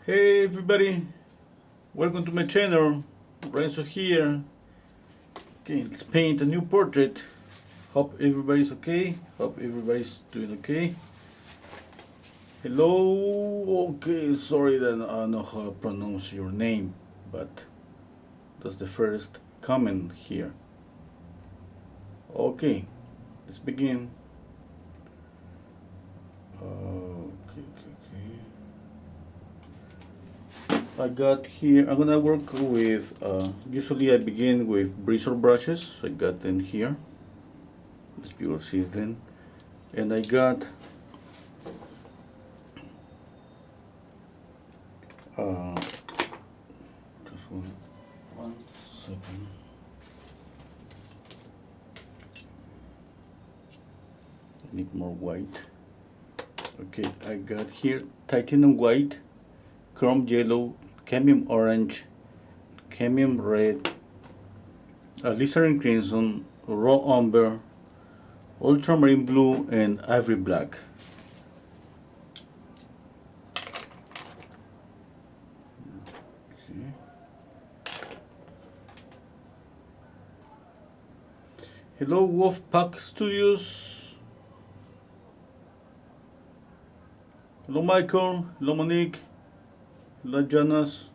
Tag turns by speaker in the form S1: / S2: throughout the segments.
S1: Hey everybody, welcome to my channel. Renzo here. Okay, let's paint a new portrait. Hope everybody's okay. Hope everybody's doing okay. Hello. Okay, sorry that I don't know how to pronounce your name, but that's the first comment here. Okay, let's begin. I got here, I'm gonna work with, usually I begin with bristle brushes. So I got them here, as you will see then. And I got just one second. I need more white. Okay, I got here titanium white, chrome yellow, cadmium orange, cadmium red, alizarin crimson, raw umber, ultramarine blue, and ivory black. Okay. Hello Wolfpack Studios. Hello Michael, hello Monique, hello Jonas.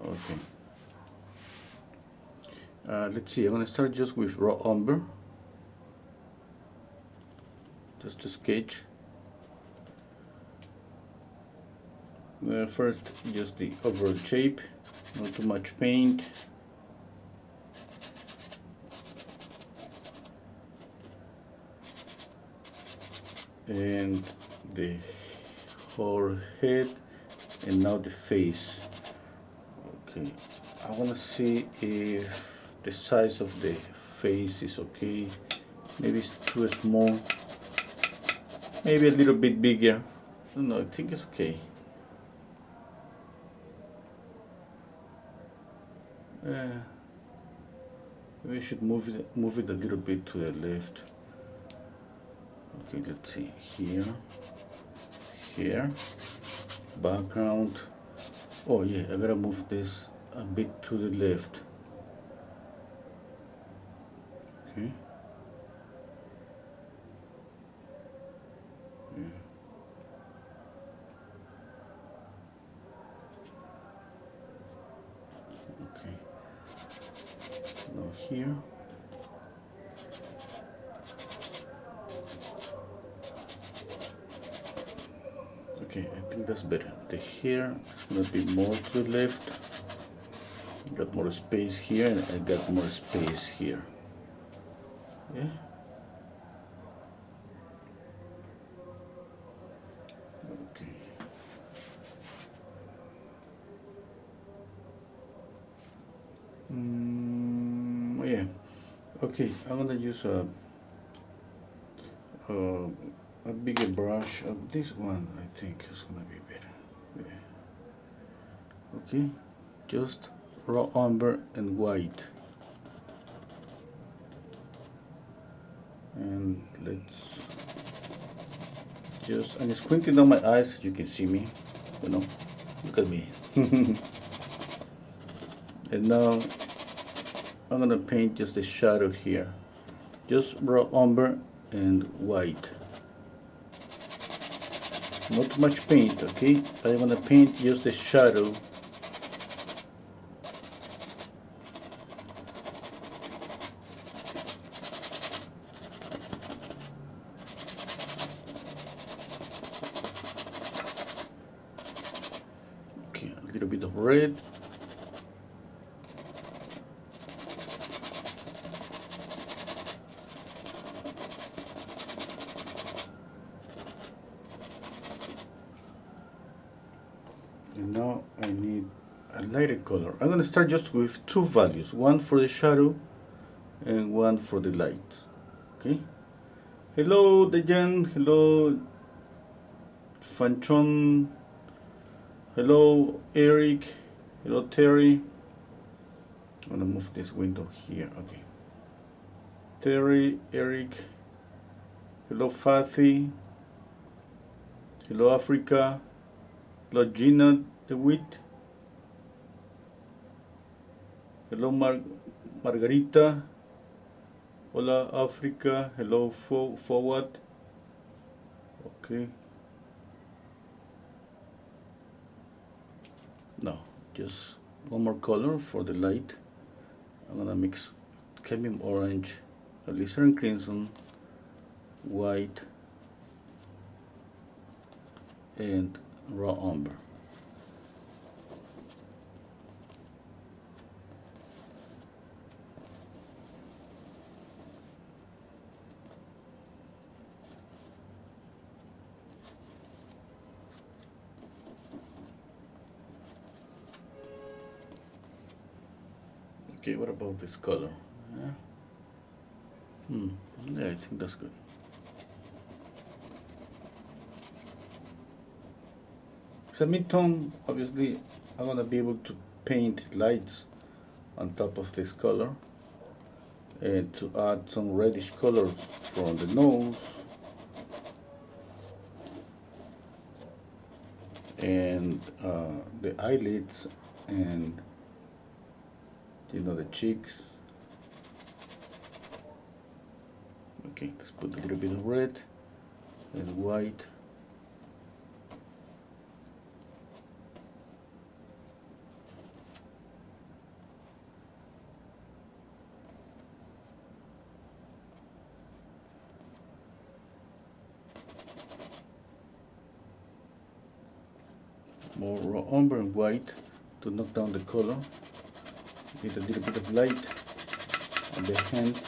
S1: Okay. Let's see, I'm gonna start just with raw umber. Just to sketch. First, just the overall shape, not too much paint. And the whole head, and now the face. Okay, I want to see if the size of the face is okay. Maybe it's too small, maybe a little bit bigger. I don't know, I think it's okay. Maybe I should move it a little bit to the left. Okay, let's see, here, background. Oh yeah, I gotta move this a bit to the left. Okay. Yeah. Okay. Now here. Okay, I think that's better. The hair is gonna be more to the left. Got more space here, and I got more space here. Yeah. Okay. Yeah. Okay, I'm gonna use a bigger brush. This one, I think, is gonna be better. Yeah. Okay, just raw umber and white. And let's just, I'm squinting on my eyes so you can see me, you know, look at me. And now I'm gonna paint just a shadow here, just raw umber and white. Not too much paint, okay? I'm gonna paint just the shadow. Okay, a little bit of red. And now I need a lighter color. I'm gonna start just with two values, one for the shadow and one for the light. Okay. Hello Dejan, hello Fanchon, hello Eric, hello Terry. I'm gonna move this window here. Okay. Terry, Eric, hello Fathy, Hello Africa. Hello Gina DeWitt. Hello Margarita. Hola Africa. Hello Forward. Okay. Now, just one more color for the light. I'm gonna mix cadmium orange, alizarin crimson, white, and raw umber. Okay, what about this color? Yeah. Yeah, I think that's good. It's a mid-tone. Obviously, I'm gonna be able to paint lights on top of this color and to add some reddish colors from the nose and the eyelids and the cheeks. Okay, let's put a little bit of red and white. More raw umber and white to knock down the color. Need a little bit of light on the hand.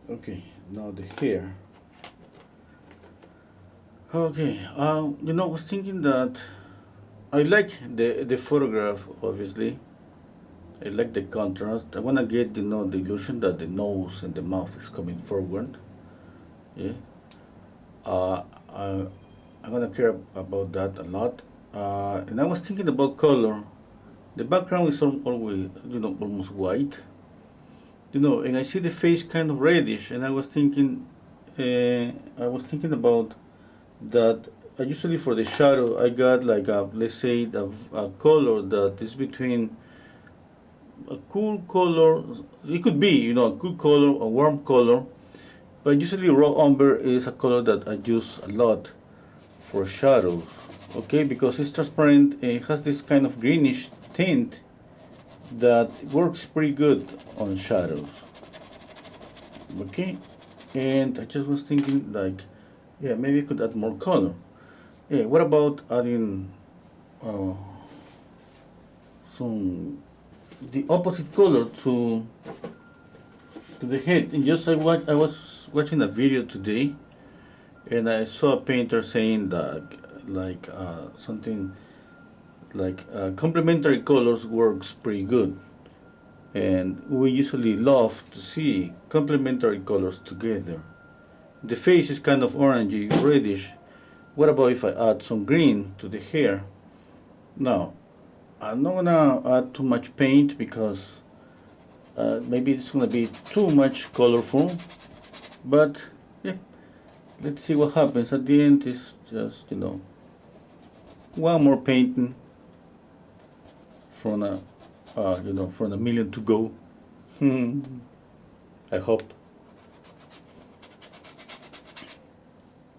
S1: Okay, now the hair. Okay, I was thinking that I like the photograph, obviously. I like the contrast. I want to get, the illusion that the nose and the mouth is coming forward. Yeah. I'm gonna care about that a lot. And I was thinking about color. The background is always, almost white. And I see the face kind of reddish, and I was thinking about that. Usually for the shadow, I got like let's say a color that is between a cool color. It could be, a cool color, a warm color, but usually raw umber is a color that I use a lot for shadows. Okay, because it's transparent, it has this kind of greenish tint that works pretty good on shadows. Okay, and I just was thinking like, yeah, maybe I could add more color. Yeah, what about adding uh, some the opposite color to the head? And just I was watching a video today, and I saw a painter saying that like something like complementary colors works pretty good, and we usually love to see complementary colors together. The face is kind of orangey reddish. What about if I add some green to the hair? Now, I'm not gonna add too much paint because maybe it's gonna be too much colorful, but yeah, let's see what happens. At the end is just, one more painting from from a million to go. I hope.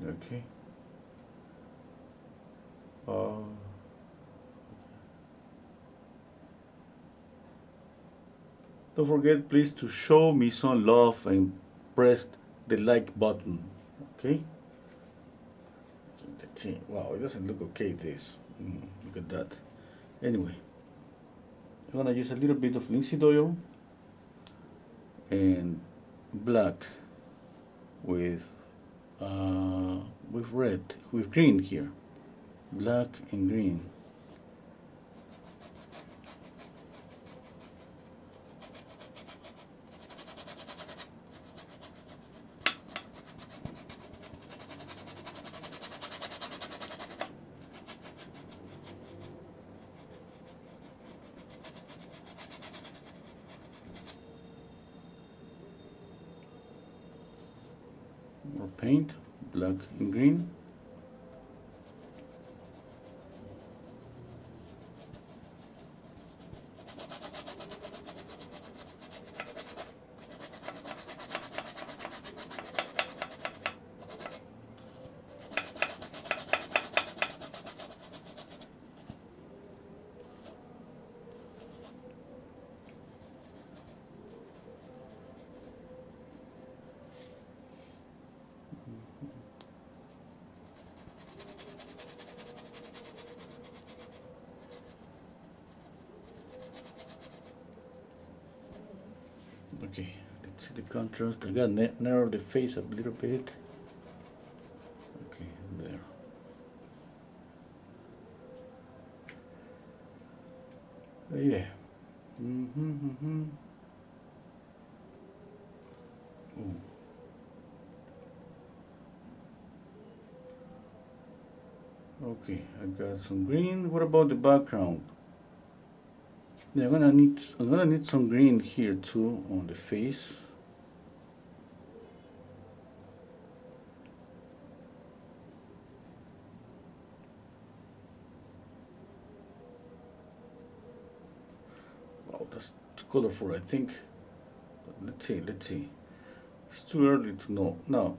S1: Okay. Don't forget, please, to show me some love and press the like button. Okay? Let's see. Wow, it doesn't look okay, this. Look at that. Anyway, I'm gonna use a little bit of linseed oil and black with red, with green here. Black and green. more paint, black and green. Okay, let's see the contrast. I gotta narrow the face a little bit. Okay, there. Yeah. Ooh. Okay, I got some green. What about the background? Yeah, I'm gonna need some green here too on the face. Oh, that's too colorful, I think. But let's see. It's too early to know. Now,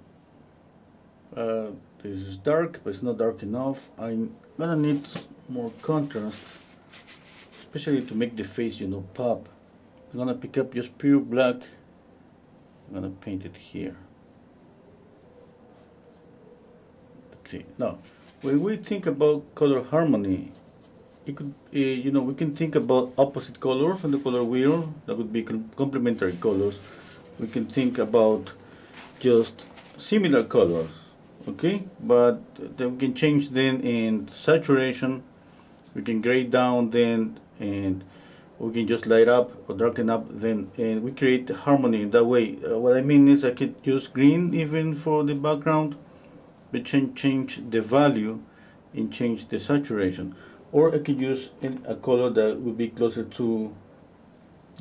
S1: this is dark, but it's not dark enough. I'm gonna need more contrast, especially to make the face, pop. I'm gonna pick up just pure black. I'm gonna paint it here. Let's see. Now, when we think about color harmony, it could, we can think about opposite colors on the color wheel. That would be complementary colors. We can think about just similar colors, okay? But then we can change then in saturation. We can gray down then, and we can just light up or darken up then, and we create harmony in that way. What I mean is I could use green even for the background, but change the value and change the saturation. Or I could use a color that would be closer to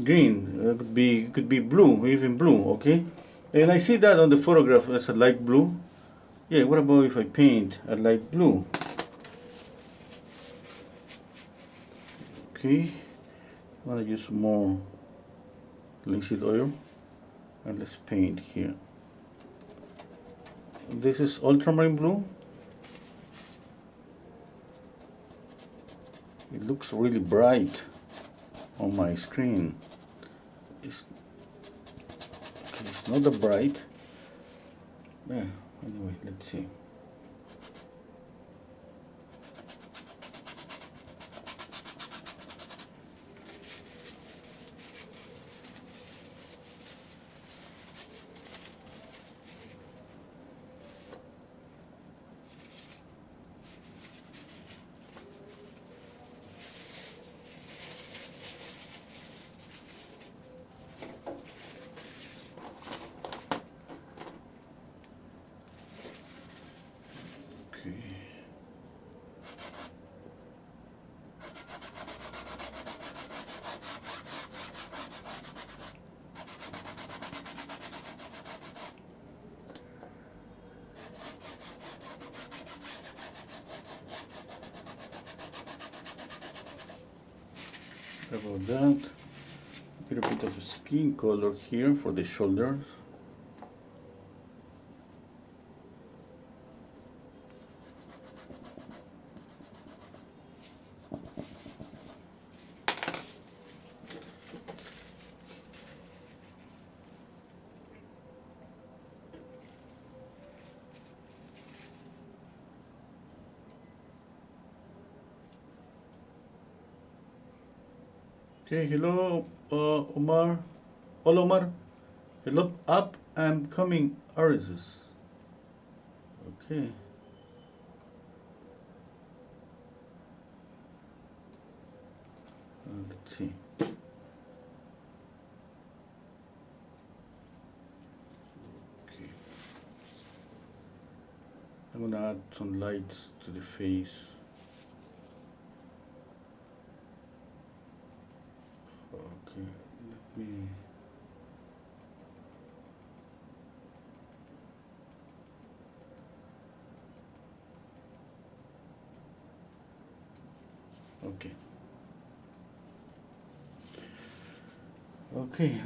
S1: green. It could be blue, even blue, okay? And I see that on the photograph as a light blue. Yeah, what about if I paint a light blue? Okay, I'm gonna use more linseed oil and let's paint here. This is ultramarine blue. It looks really bright on my screen. It's not that bright. Yeah, anyway, let's see. About that, a little bit of skin color here for the shoulders. Okay, hello, Omar. Hola, Omar. Hello, up and coming artists. Okay. Let's see. Okay. I'm gonna add some lights to the face. Okay, let me. Okay. Okay,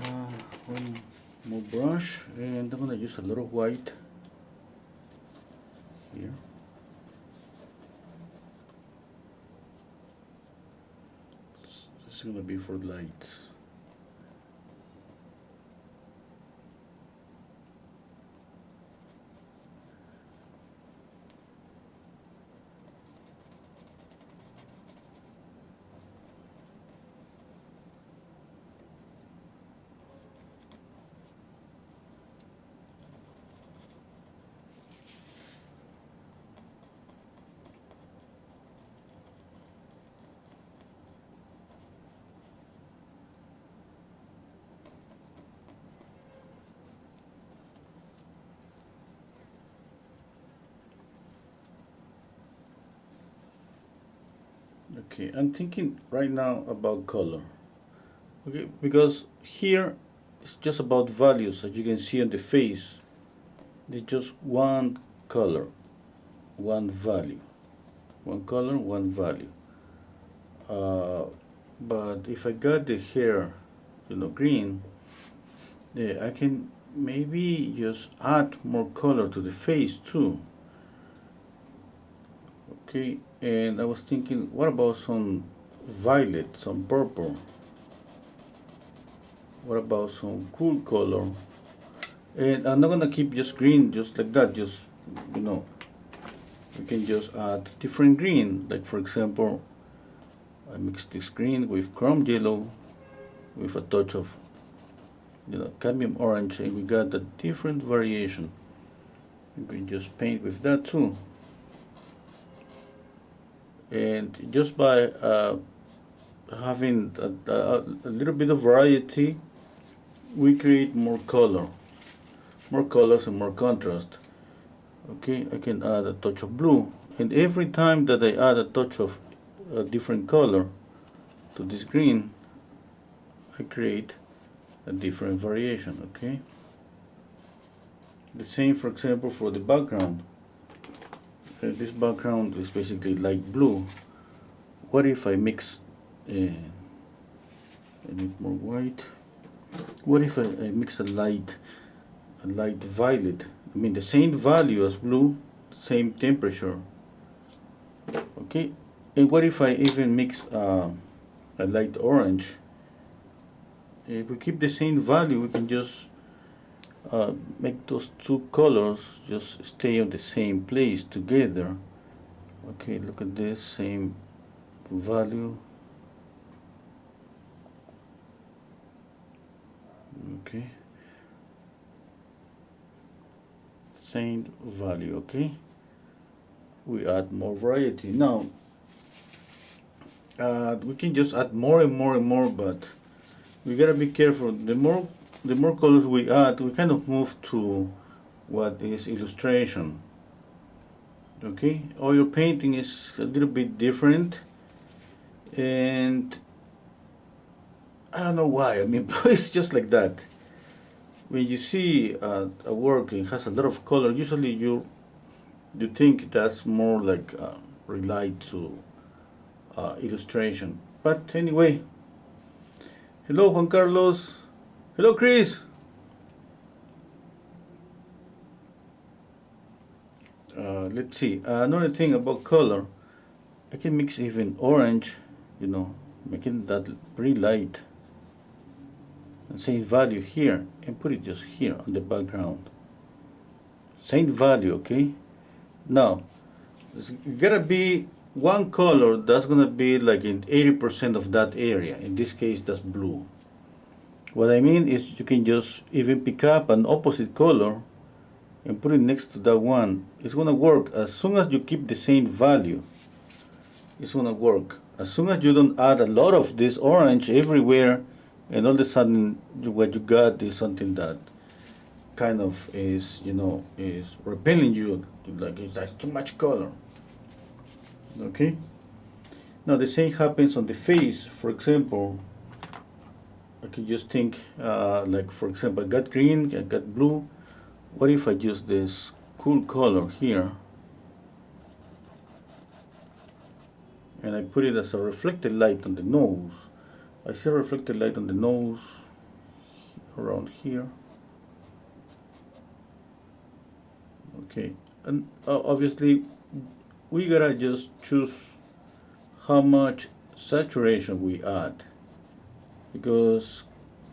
S1: one more brush, and I'm gonna use a little white here. This is gonna be for lights. Okay, I'm thinking right now about color. Okay, because here it's just about values, as you can see on the face. There's just one color, one value. One color, one value. But if I got the hair, green, yeah, I can maybe just add more color to the face too. Okay, and I was thinking, what about some violet, some purple? What about some cool color? And I'm not gonna keep just green just like that, just, we can just add different green. Like for example, I mix this green with chrome yellow with a touch of, cadmium orange, and we got a different variation. You can just paint with that too. And just by having a little bit of variety, we create more color, more colors and more contrast. Okay, I can add a touch of blue, and every time that I add a touch of a different color to this green, I create a different variation. Okay, the same, for example, for the background. This background is basically light blue. What if I mix, I need more white. What if I mix a light violet? I mean the same value as blue, same temperature. Okay, and what if I even mix a light orange? If we keep the same value, we can just make those two colors just stay on the same place together. Okay, look at this, same value. Okay, same value. Okay, we add more variety now. We can just add more and more and more, but we gotta be careful. The more colors we add, we kind of move to what is illustration. Okay, oil painting is a little bit different, and I don't know why. I mean, it's just like that. When you see a work and has a lot of color, usually you think that's more like relate to illustration. But anyway, hello Juan Carlos, hello Chris. Let's see, another thing about color, I can mix even orange, making that pretty light, and same value here, and put it just here on the background. Same value, okay? Now, it's gotta be one color that's gonna be like in 80% of that area. In this case, that's blue. What I mean is you can just even pick up an opposite color and put it next to that one. It's gonna work as soon as you keep the same value. It's gonna work. As soon as you don't add a lot of this orange everywhere, and all of a sudden what you got is something that kind of is, is repelling you, like it's too much color. Okay. Now the same happens on the face. For example, I can just think, like for example, I got green, I got blue. What if I use this cool color here and I put it as a reflected light on the nose. I see a reflected light on the nose around here. Okay, and obviously we gotta just choose how much saturation we add, because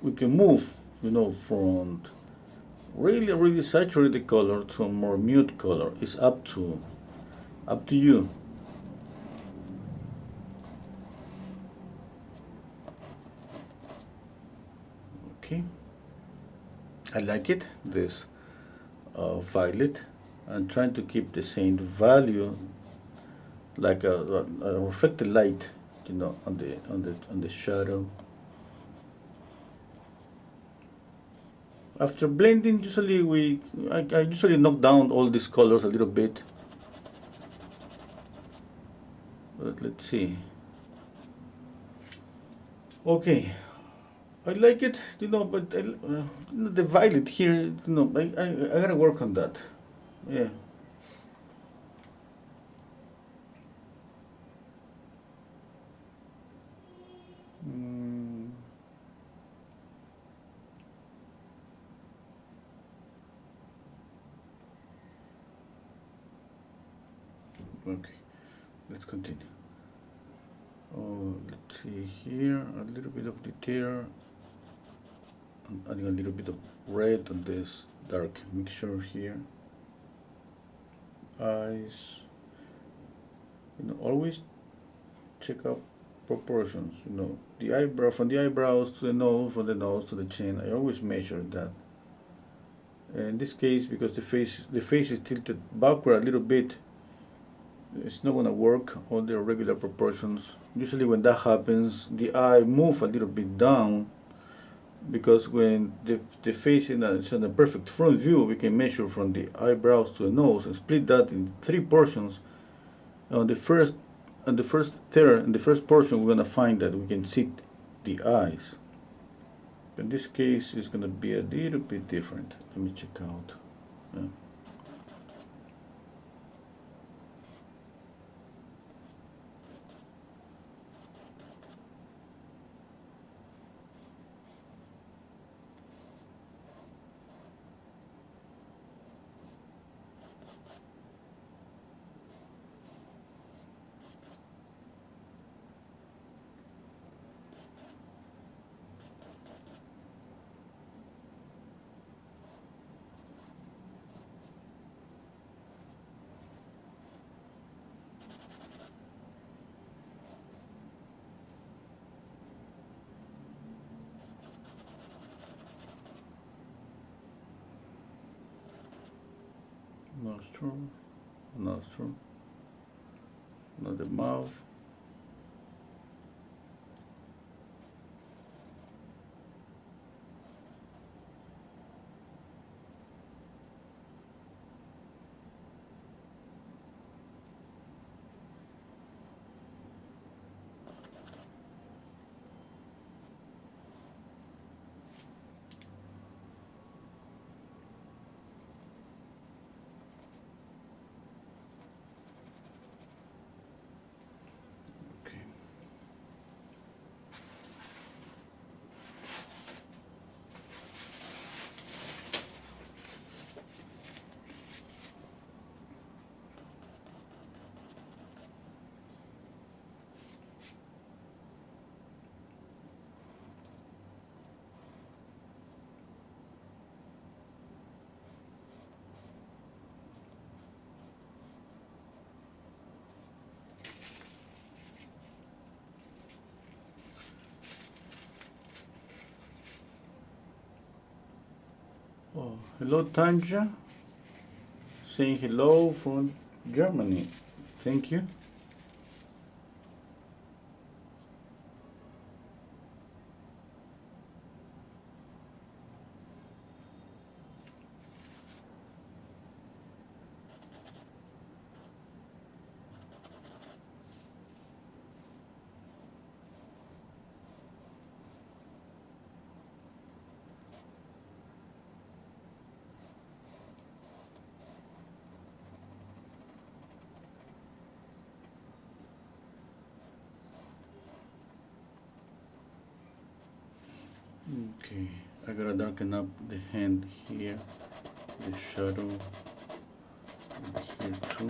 S1: we can move, you know, from really saturated color to a more mute color. It's up to you. Okay, I like it, this violet. I'm trying to keep the same value, like a reflected light, you know, on the shadow. After blending, usually I usually knock down all these colors a little bit. But let's see. Okay, I like it, you know, but the violet here, you know, I gotta work on that. Yeah. Mm, okay, let's continue. Oh, let's see here, a little bit of detail. I'm adding a little bit of red on this dark mixture here. Eyes, you know, always check out proportions, you know, the eyebrow, from the eyebrows to the nose, from the nose to the chin. I always measure that. In this case, because the face is tilted backward a little bit, it's not going to work on the regular proportions. Usually when that happens, the eye move a little bit down, because when the face is in a perfect front view, we can measure from the eyebrows to the nose and split that in 3 portions. On the first third, in the first portion, we're going to find that we can see the eyes. In this case, it's going to be a little bit different. Let me check out. Yeah. Nostril, nostril, not the mouth. Okay. Oh, hello, Tanja. Saying hello from Germany. Thank you. Okay, I gotta darken up the hand here, the shadow here too.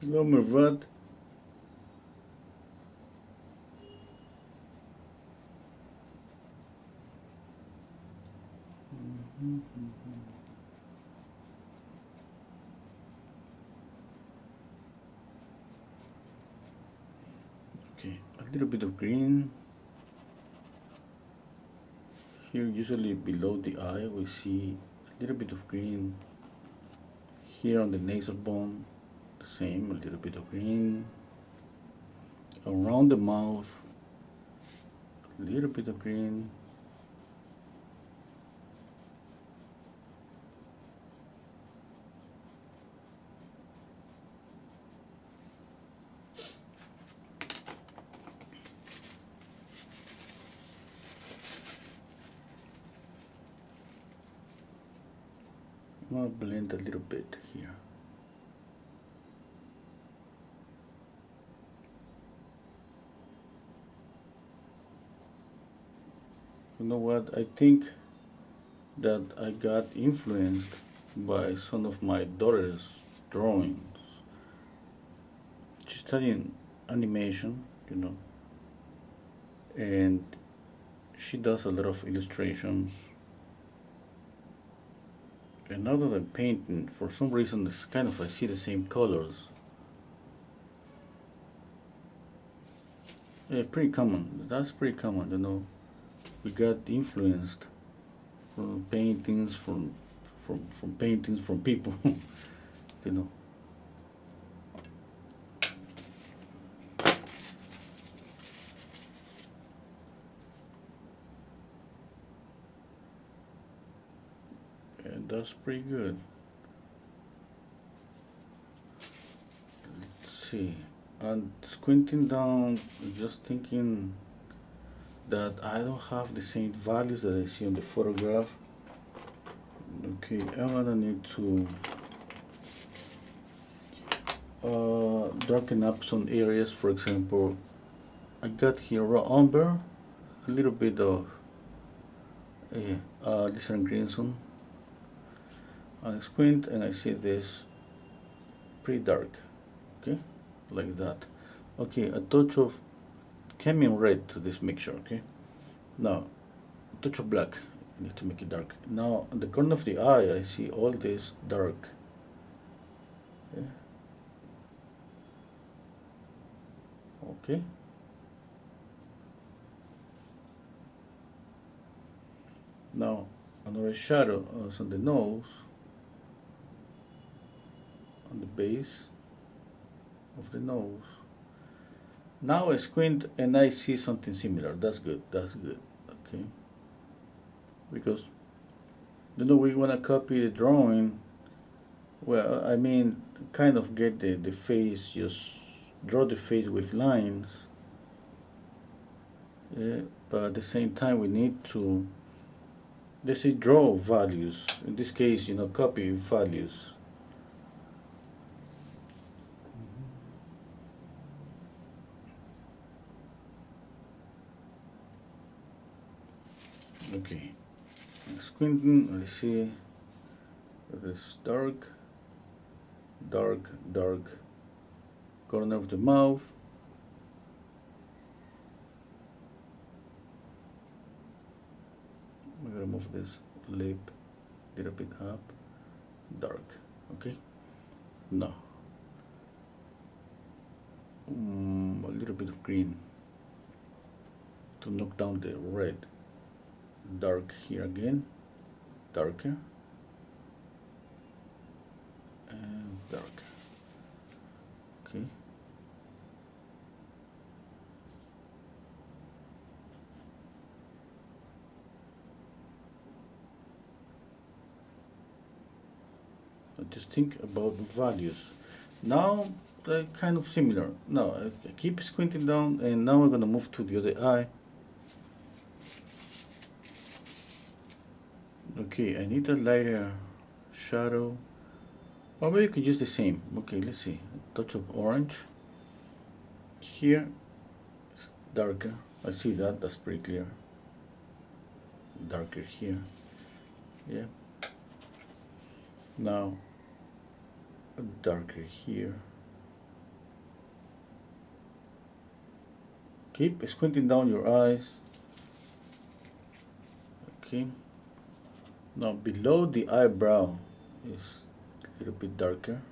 S1: Hello, Mervat. Okay, a little bit of green. Here, usually below the eye, we see a little bit of green. Here on the nasal bone, the same, a little bit of green. Around the mouth, a little bit of green. I'll blend a little bit here. You know what? I think that I got influenced by some of my daughter's drawings. She's studying animation, and she does a lot of illustrations. And now that I'm painting, for some reason, it's kind of I see the same colors. Yeah, pretty common. That's pretty common. We got influenced from paintings, from paintings from people, you know. And that's pretty good. Let's see. And squinting down, just thinking that I don't have the same values that I see on the photograph. Okay, I'm gonna need to darken up some areas. For example, I got here raw umber, a little bit of different crimson. I squint and I see this pretty dark, okay, like that. Okay, a touch of cameo red to this mixture, okay. Now, a touch of black, I need to make it dark. Now, on the corner of the eye, I see all this dark. Okay. Okay. Now, another shadow on the nose, on the base of the nose. Now I squint and I see something similar. That's good. That's good. Okay. Because we want to copy the drawing. Well, I mean, kind of get the face, just draw the face with lines. Yeah, but at the same time, we need to, let's say, draw values. In this case, copy values. Okay, squinting, I see this dark, dark, dark corner of the mouth. I'm gonna move this lip a little bit up, dark, okay? Now, a little bit of green to knock down the red. Dark here again, darker, and dark. Okay. Now just think about values. Now kind of similar. Now I keep squinting down, and now I'm gonna move to the other eye. Okay, I need a lighter shadow, or maybe you could use the same. Okay, let's see. A touch of orange. Here, it's darker. I see that. That's pretty clear. Darker here. Yeah. Now, darker here. Keep squinting down your eyes. Okay. Now below the eyebrow is a little bit darker.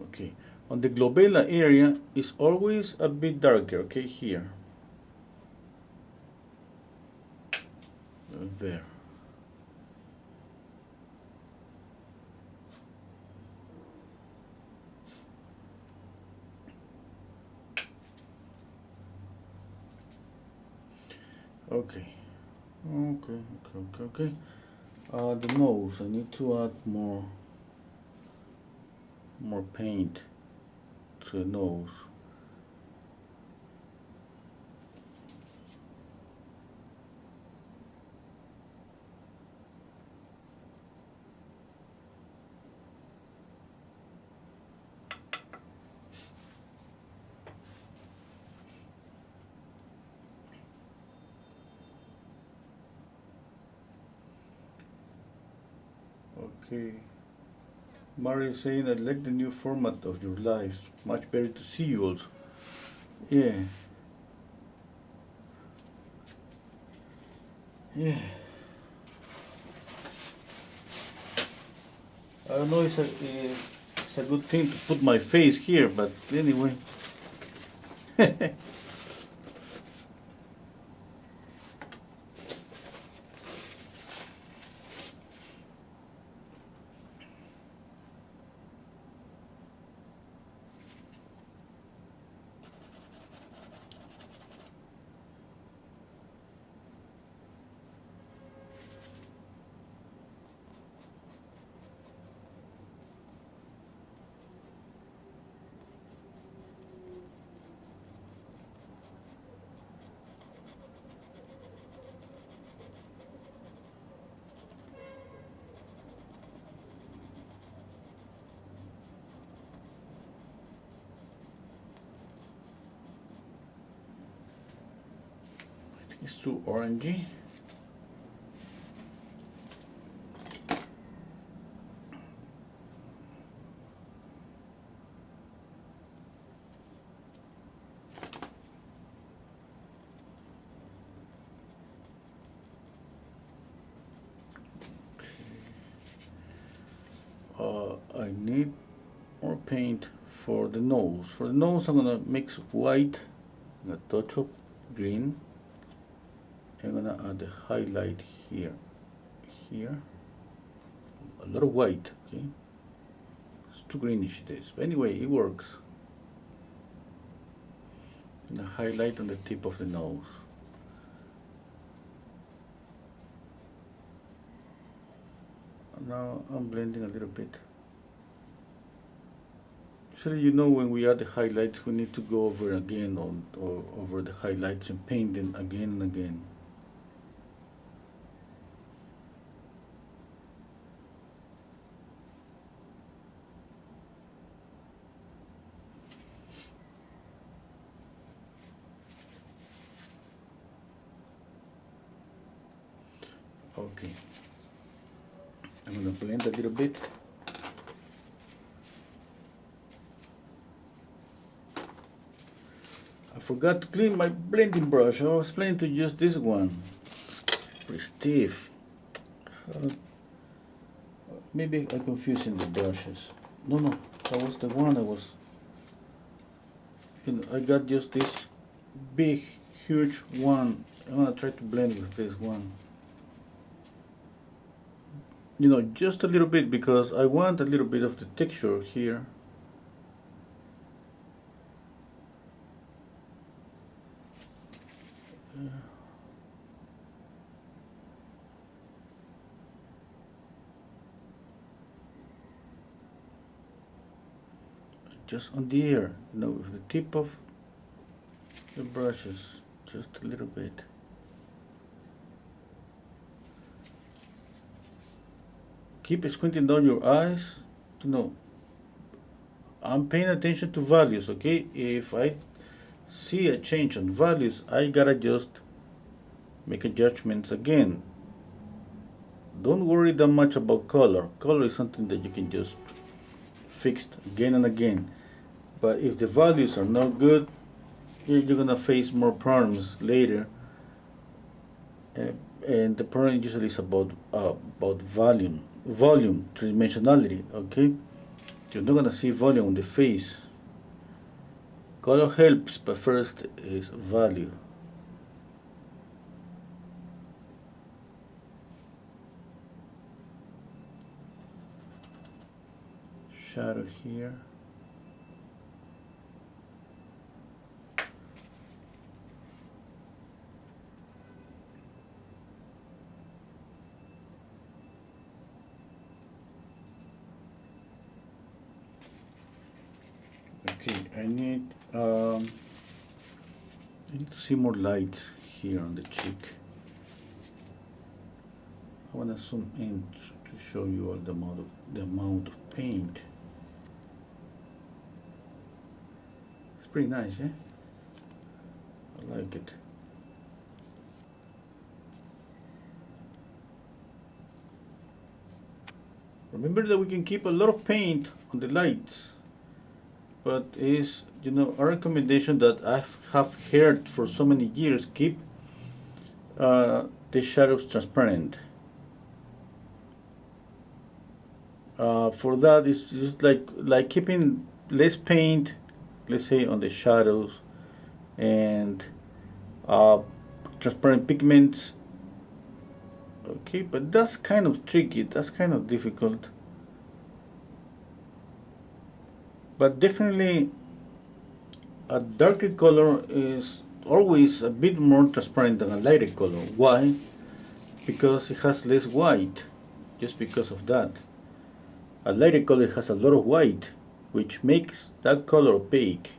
S1: Okay. On the glabella area is always a bit darker. Okay, here. There. Okay. Okay. The nose. I need to add more paint to the nose. Okay. Mario is saying, I like the new format of your lives. Much better to see you also. Yeah. Yeah. I don't know if it's a good thing to put my face here, but anyway. It's too orangey. I need more paint for the nose. For the nose, I'm gonna mix white and a touch of green. I'm gonna add a highlight here, a lot of white. Okay, it's too greenish this, but anyway, it works. And a highlight on the tip of the nose. Now I'm blending a little bit. Actually, you know, when we add the highlights, we need to go over again over the highlights and paint them again and again. Okay, I'm gonna blend a little bit. I forgot to clean my blending brush. I was planning to use this one. Pretty stiff. Maybe I'm confusing the brushes. No, that was the one I was. I got just this big, huge one. I'm gonna try to blend with this one. Just a little bit, because I want a little bit of the texture here. just on the air, with the tip of the brushes, just a little bit. Keep squinting down your eyes. I'm paying attention to values, okay? If I see a change on values, I gotta just make a judgment again. Don't worry that much about color. Color is something that you can just fix again and again. But if the values are not good, you're gonna face more problems later. And the problem usually is about volume, three-dimensionality, okay? You're not gonna see volume on the face. Color helps, but first is value. Shadow here. Okay, I need to see more light here on the cheek. I want to zoom in to show you all the amount of paint. It's pretty nice, eh? I like it. Remember that we can keep a lot of paint on the lights, but is our recommendation that I have heard for so many years, keep the shadows transparent. For that, it's just like keeping less paint, let's say, on the shadows, and transparent pigments. Okay, but that's kind of tricky, that's kind of difficult. But definitely a darker color is always a bit more transparent than a lighter color. Why? Because it has less white, just because of that. A lighter color has a lot of white, which makes that color opaque.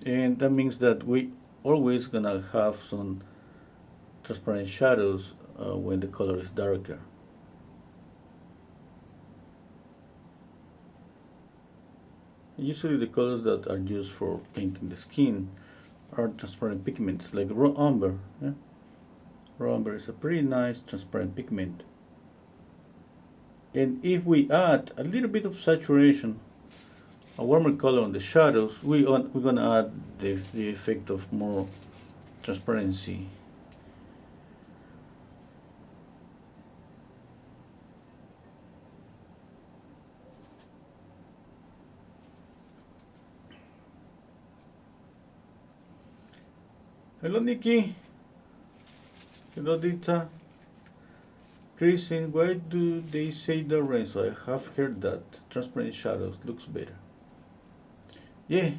S1: And that means that we always gonna have some transparent shadows when the color is darker. Usually the colors that are used for painting the skin are transparent pigments, like raw umber. Yeah? Raw umber is a pretty nice transparent pigment. And if we add a little bit of saturation, a warmer color on the shadows, we're gonna add the effect of more transparency. Hello, Nikki. Hello, Dita. Kristen, why do they say the rain? So I have heard that transparent shadows looks better. Yeah,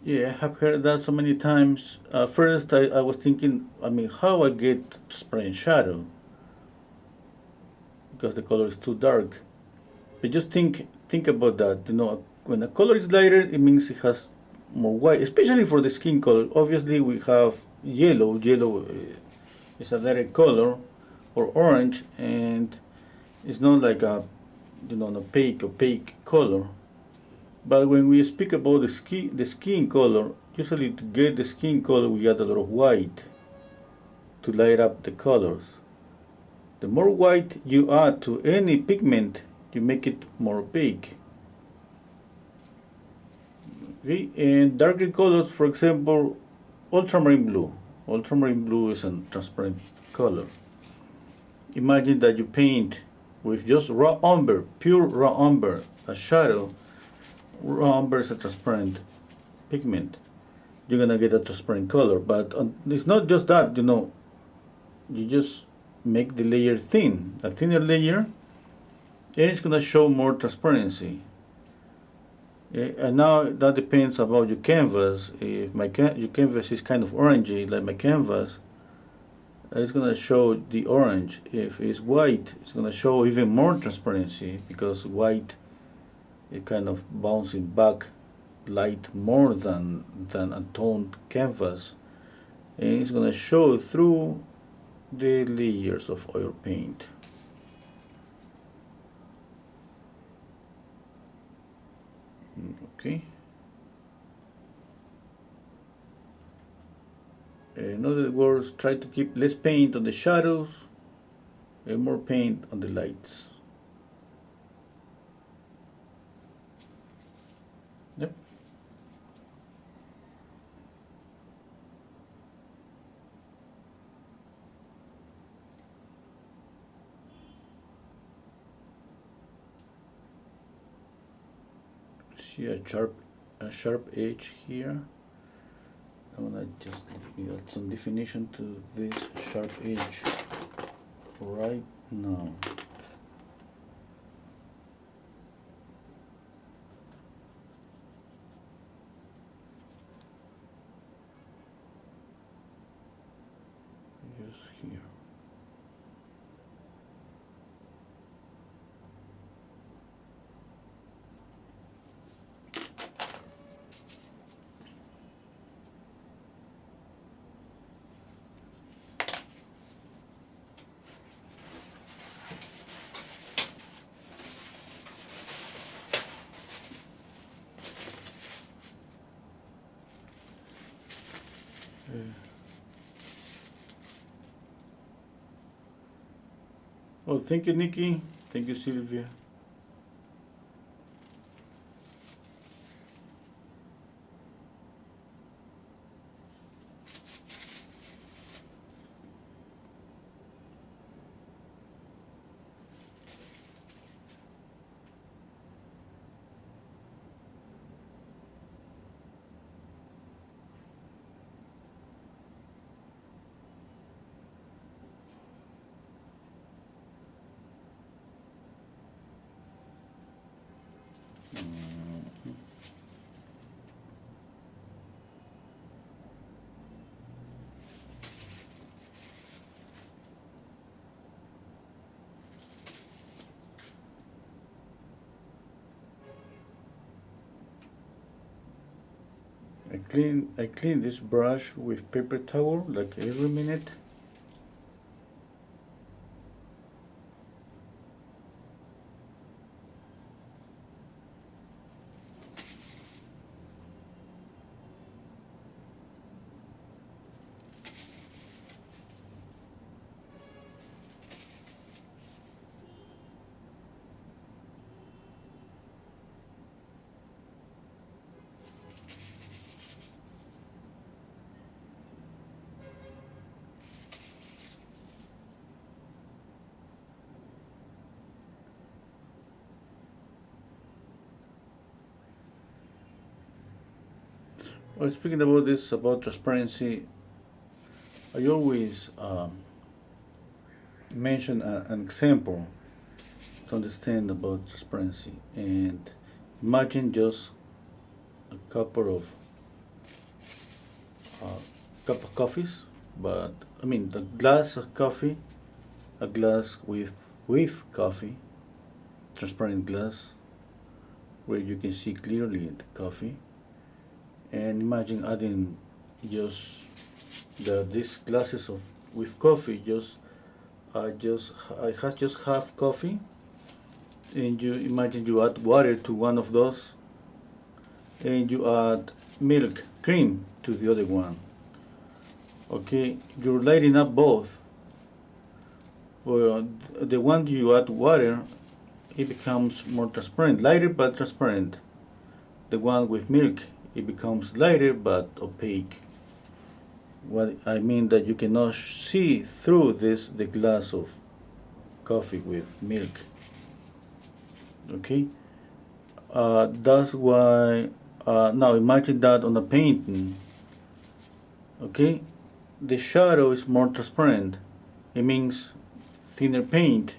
S1: I have heard that so many times. First, I was thinking, how I get transparent shadow? Because the color is too dark. But just think about that. When a color is lighter, it means it has more white, especially for the skin color. Obviously, we have yellow. Yellow is a lighter color, or orange, and it's not like an opaque color. But when we speak about the skin color, usually to get the skin color, we add a lot of white to light up the colors. The more white you add to any pigment, you make it more opaque. Okay? And darker colors, for example, ultramarine blue. Ultramarine blue is a transparent color. Imagine that you paint with just raw umber, pure raw umber, a shadow. Raw umber is a transparent pigment. You're gonna get a transparent color, but it's not just that. You just make the layer thin, a thinner layer, and it's gonna show more transparency. And now that depends about your canvas. If your canvas is kind of orangey like my canvas, it's gonna show the orange. If it's white, it's gonna show even more transparency, because white is kind of bouncing back light more than a toned canvas, and it's gonna show through the layers of oil paint. Okay. In other words, try to keep less paint on the shadows and more paint on the lights. Yep. See a sharp edge here. I wanna just add some definition to this sharp edge right now. Just here. Well, thank you, Nikki. Thank you, Sylvia. I clean this brush with paper towel like every minute. Well, speaking about this, about transparency, I always mention an example to understand about transparency. And imagine just a couple of cup of coffees, but I mean the glass of coffee, a glass with coffee, transparent glass where you can see clearly the coffee. And imagine adding just these glasses of with coffee, I has just half coffee, and you imagine you add water to one of those, and you add milk cream to the other one. Okay, you're lighting up both. Well, the one you add water, it becomes more transparent, lighter but transparent. The one with milk, it becomes lighter but opaque. What I mean that you cannot see through the glass of coffee with milk. Okay, that's why. Now imagine that on a painting. Okay, the shadow is more transparent. It means thinner paint.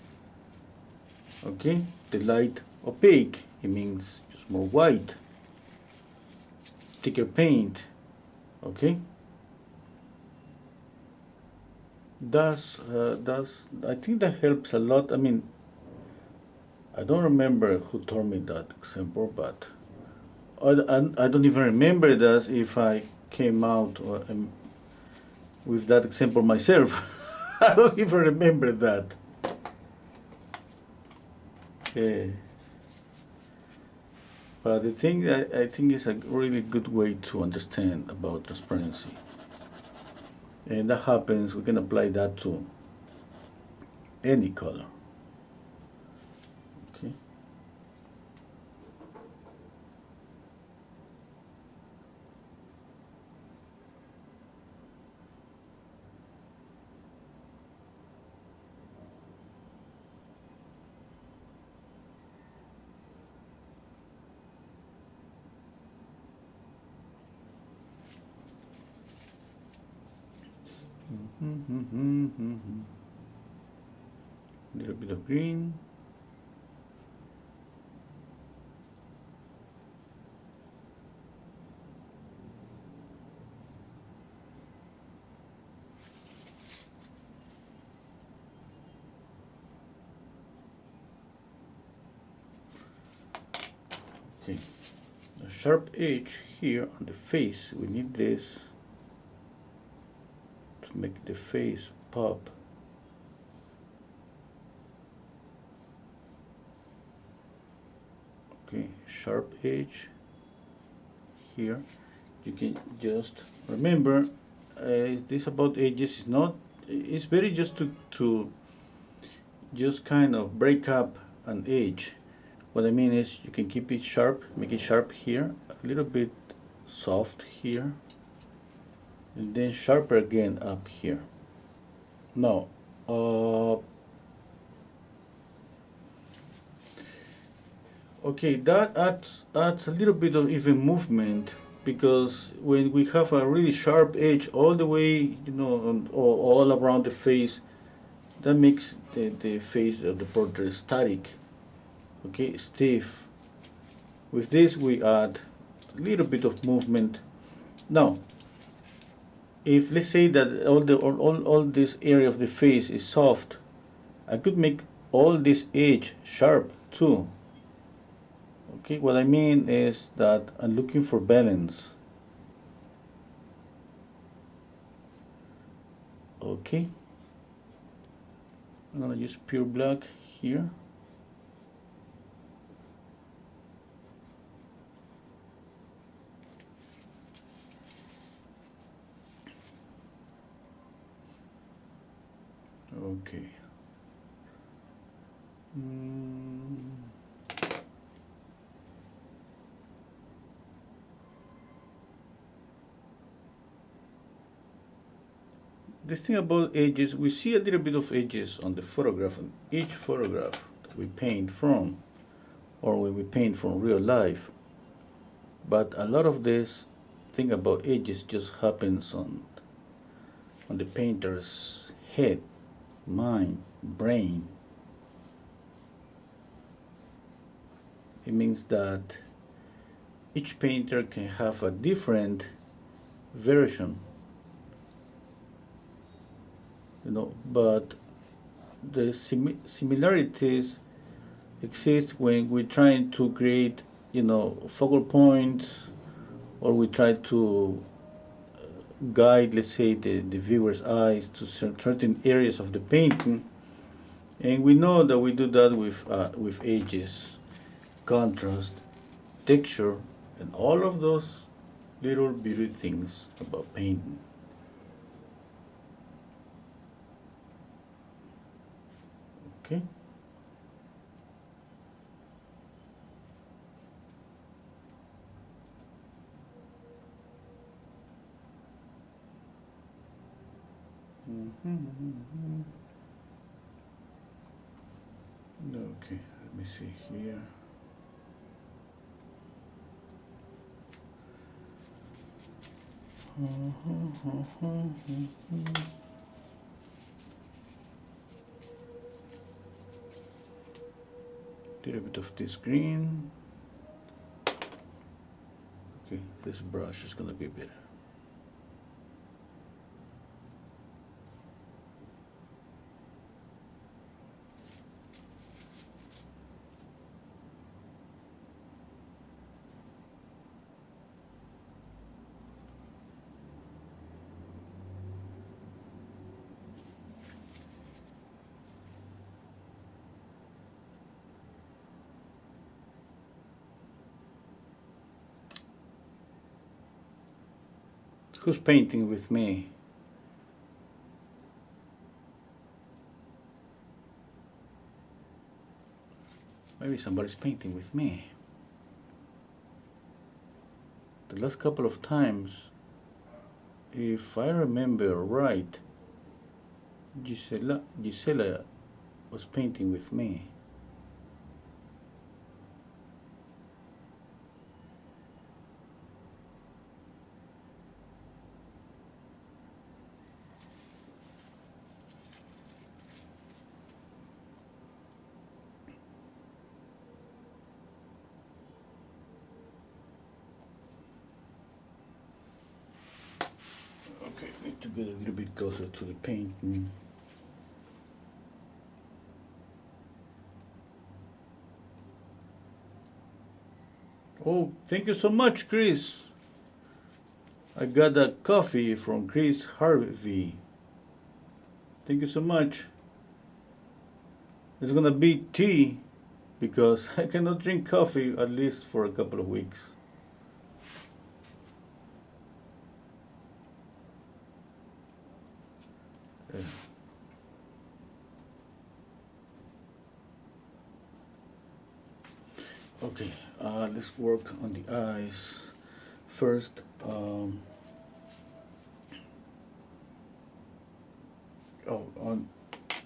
S1: Okay, the light opaque. It means just more white. thicker paint. Okay, that's I think that helps a lot. I mean, I don't remember who told me that example, but I don't even remember that if I came out with that example myself. I don't even remember that. Uh, but the thing I think is a really good way to understand about transparency. And that happens, we can apply that to any color. Okay. A little bit of green. Okay, a sharp edge here on the face. We need this to make the face pop. Okay, sharp edge here. You can just remember, this about edges is not. It's very just to just kind of break up an edge. What I mean is you can keep it sharp, make it sharp here, a little bit soft here, and then sharper again up here. Now, okay, that adds a little bit of even movement, because when we have a really sharp edge all the way, all around the face, that makes the face of the portrait static. Okay, stiff. With this we add a little bit of movement. Now, if let's say that all this area of the face is soft, I could make all this edge sharp too. Okay, what I mean is that I'm looking for balance. Okay, I'm gonna use pure black here. Okay. The thing about edges, we see a little bit of edges on the photograph, on each photograph that we paint from, or when we paint from real life. But a lot of this thing about edges just happens on the painter's head, mind, brain. It means that each painter can have a different version, but the similarities exist when we're trying to create, focal points, or we try to guide, let's say, the viewer's eyes to certain areas of the painting. And we know that we do that with edges, contrast, texture, and all of those little beauty things about painting. Okay. Okay, let me see here. Little bit of this green. Okay, this brush is gonna be better. Who's painting with me? Maybe somebody's painting with me. The last couple of times, if I remember right, Gisela was painting with me. Okay, need to get a little bit closer to the painting. Oh, thank you so much, Chris. I got a coffee from Chris Harvey. Thank you so much. It's gonna be tea because I cannot drink coffee at least for a couple of weeks. Yeah. Okay, let's work on the eyes first. I'm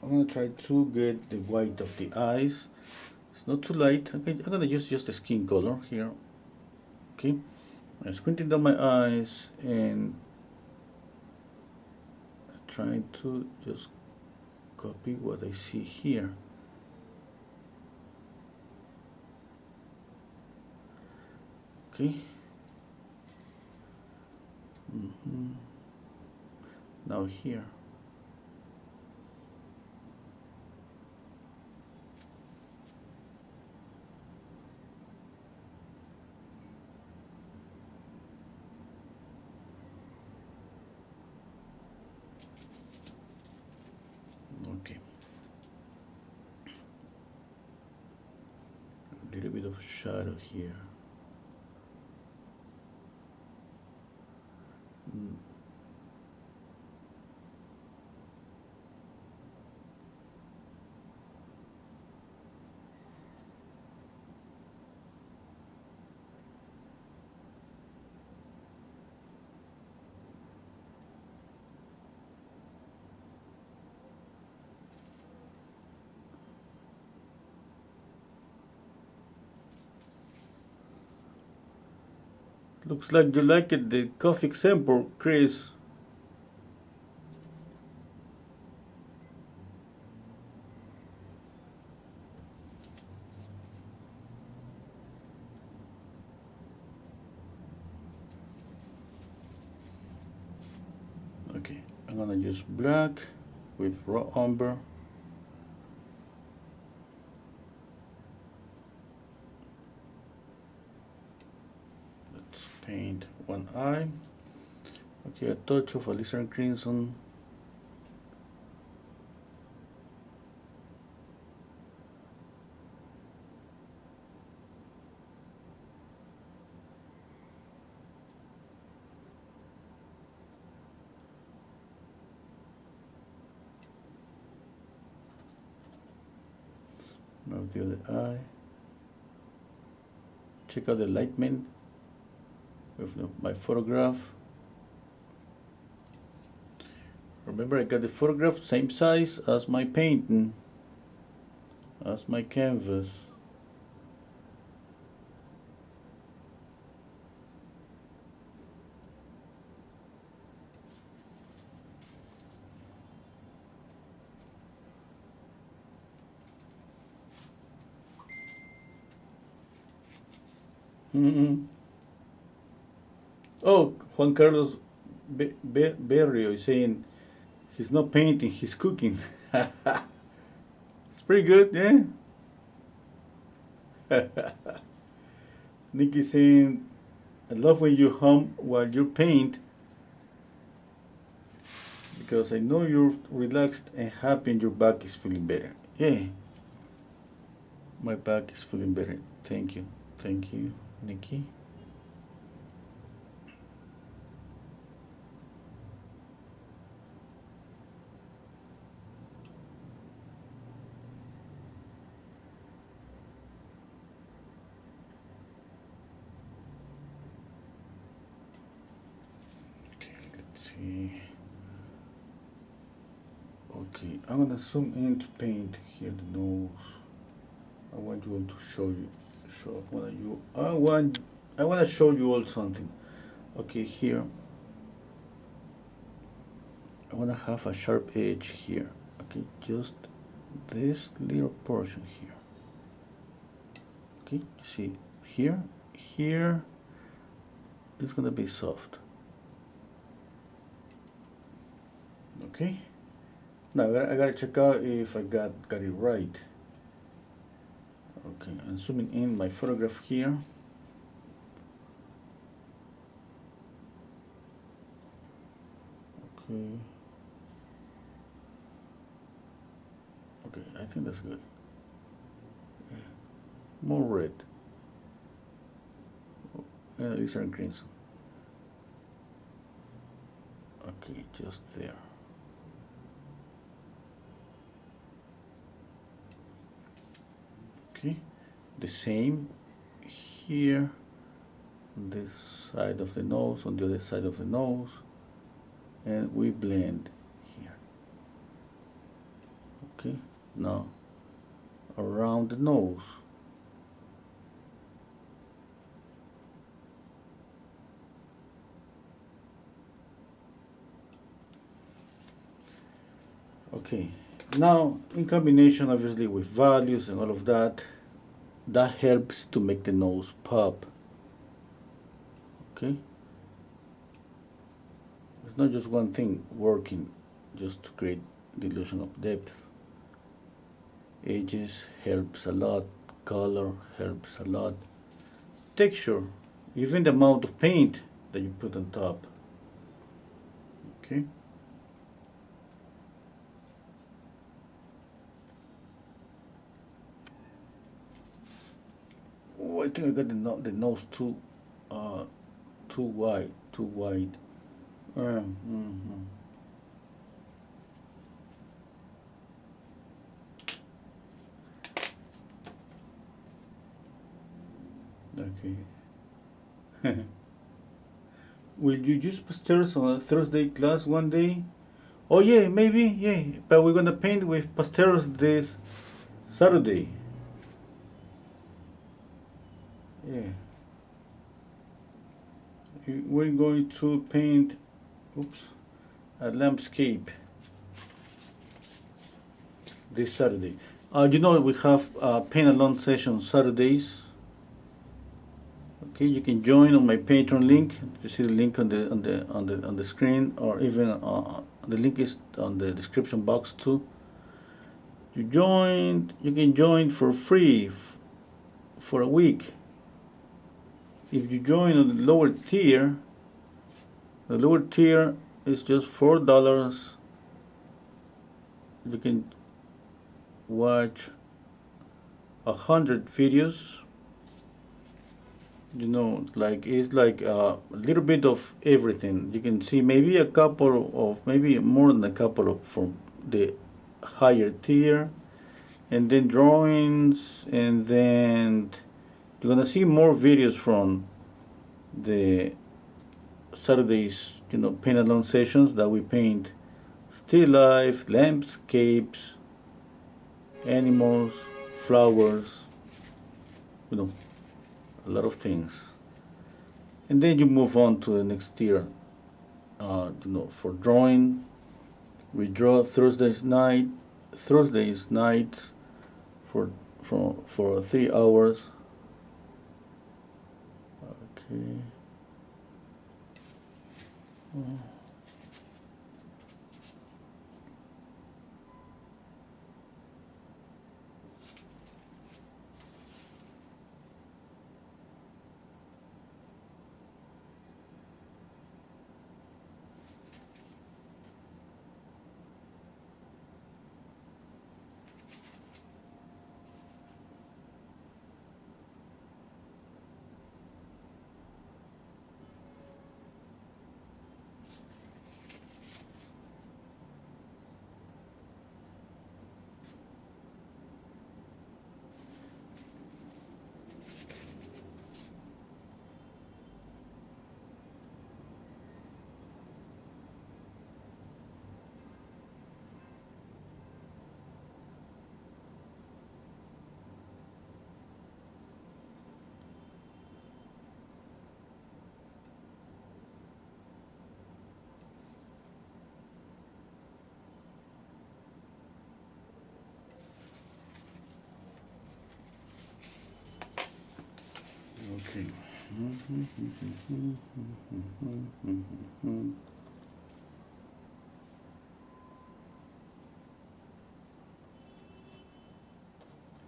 S1: gonna try to get the white of the eyes. It's not too light. Okay, I'm gonna use just the skin color here. Okay, I'm squinting down my eyes and trying to just copy what I see here. Okay. Now here. Okay. A little bit of shadow here. Looks like you like it, the coffee example, Chris. Okay, I'm gonna use black with raw umber. Let's paint one eye. Okay, a touch of alizarin crimson. Now the other eye. Check out the alignment with my photograph. Remember, I got the photograph same size as my painting, as my canvas. Oh, Juan Carlos Berrio is saying he's not painting, he's cooking. It's pretty good, yeah. Nikki saying, I love when you hum while you paint because I know you're relaxed and happy and your back is feeling better. Yeah, my back is feeling better. Thank you. Thank you, Nikki. Okay, let's see. Okay, I'm gonna zoom in to paint here the nose. I want you all to show I want to show you all something. Okay, here I want to have a sharp edge here. Okay, just this little portion here. Okay, see here it's gonna be soft. Okay, now I gotta check out if I got it right. Okay, I'm zooming in my photograph here. Okay. Okay, I think that's good. Yeah. More red. And these are greens. Okay, just there. Okay, the same here on this side of the nose, on the other side of the nose, and we blend here. Okay, now around the nose. Okay, now in combination obviously with values and all of that, that helps to make the nose pop. Okay, it's not just one thing working just to create the illusion of depth. Edges helps a lot, color helps a lot, texture, even the amount of paint that you put on top. Okay. Oh, I think I got the nose too wide, too wide. Mm-hmm. Okay. Will you use pastels on a Thursday class one day? Oh yeah, maybe, yeah. But we're gonna paint with pastels this Saturday. Yeah. We're going to paint, oops, a landscape this Saturday. You know we have paint along session Saturdays. Okay, you can join on my Patreon link. You see the link on the screen, or even the link is on the description box too. You can join for free for a week. If you join on the lower tier is just $4. You can watch 100 videos. You know, like it's like a little bit of everything. You can see maybe a couple of, maybe more than a couple of from the higher tier, and then drawings, and then you're gonna see more videos from the Saturdays, you know, paint along sessions that we paint still life, landscapes, animals, flowers, you know, a lot of things. And then you move on to the next tier. You know, for drawing, we draw Thursdays nights for 3 hours. Okay. Okay.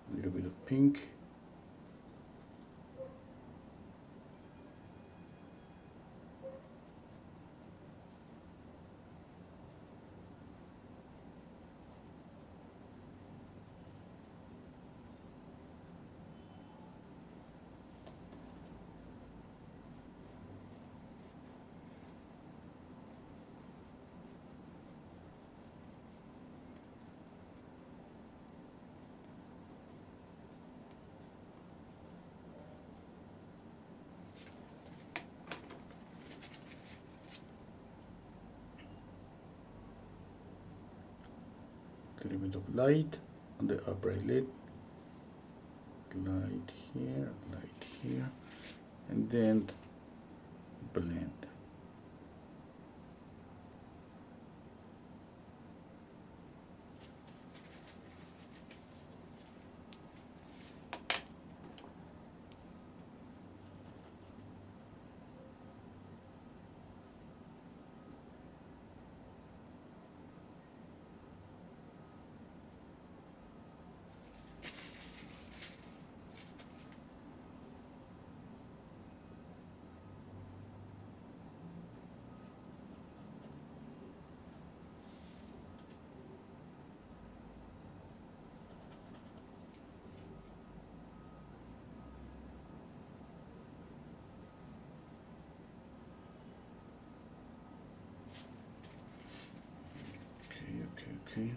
S1: A little bit of pink. A little bit of light on the upper eyelid. Light here, and then blend. Okay.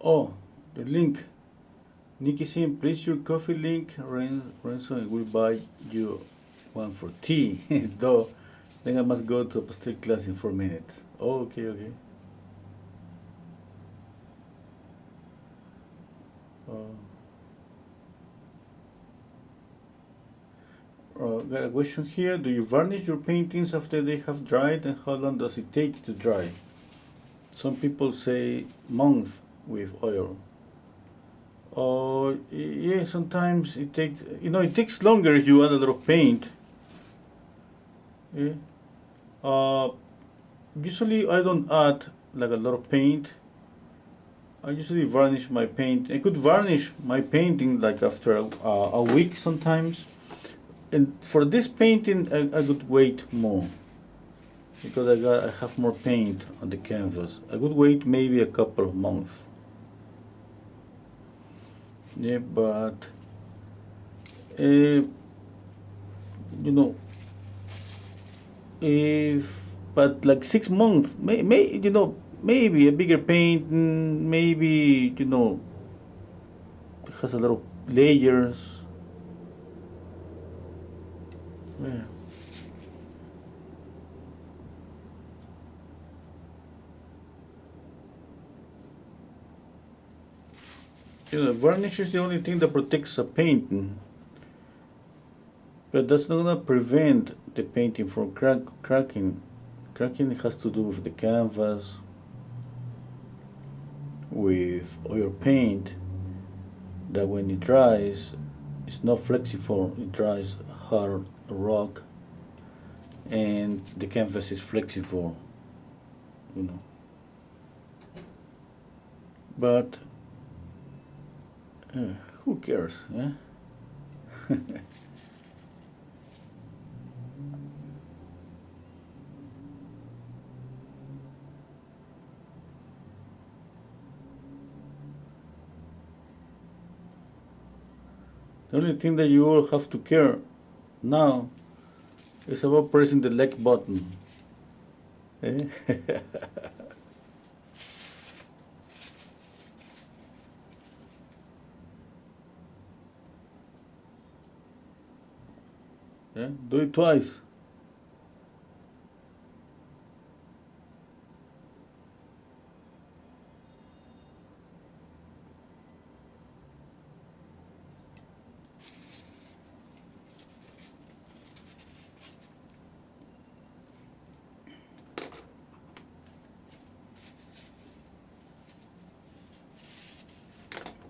S1: Oh, the link. Nikki saying, please your coffee link. Renzo will buy you one for tea. Though, then I must go to a pastel class in 4 minutes. Oh, okay. Got a question here. Do you varnish your paintings after they have dried, and how long does it take to dry? Some people say month with oil. Yeah, sometimes it takes, it takes longer if you add a lot of paint. Yeah. Uh, Usually I don't add like a lot of paint. I usually varnish my paint. I could varnish my painting like after a week sometimes. And for this painting, I could wait more because I have more paint on the canvas. I could wait maybe a couple of months. Yeah, but you know, if but like 6 months, maybe a bigger paint, maybe it has a lot of layers. Yeah. You know, varnish is the only thing that protects a painting, but that's not gonna prevent the painting from cracking. Cracking has to do with the canvas, with oil paint, that when it dries, it's not flexible, it dries hard rock, and the canvas is flexible, you know. But who cares, yeah? The only thing that you all have to care now is about pressing the like button. Eh? Yeah? Do it twice.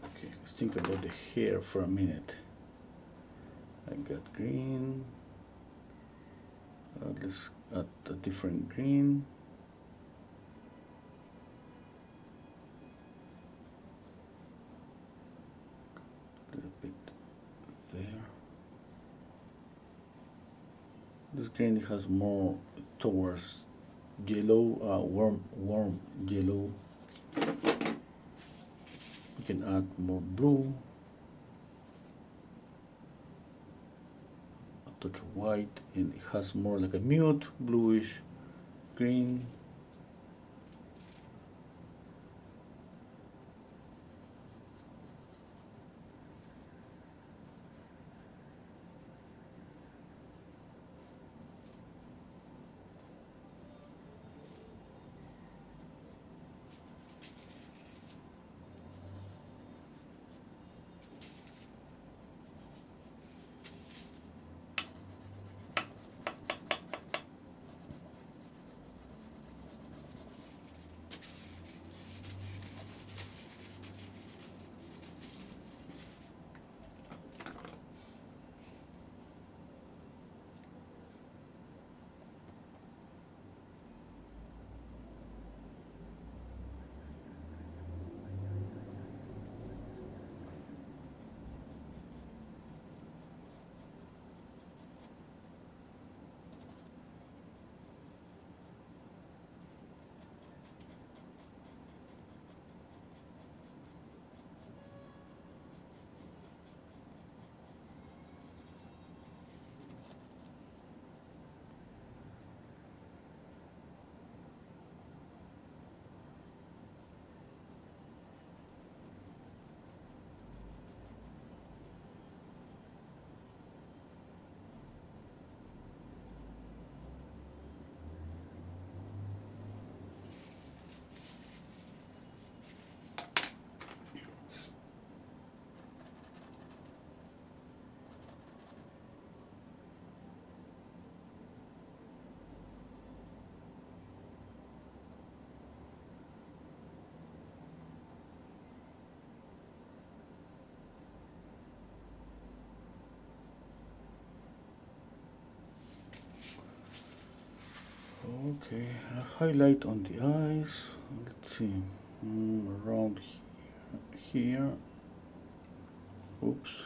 S1: Okay, let's think about the hair for a minute. I got green. Let's add a different green. A little bit there. This green has more towards yellow, warm yellow. We can add more blue, a touch of white, and it has more like a mute bluish green. Okay, a highlight on the eyes. Let's see, around here. Oops.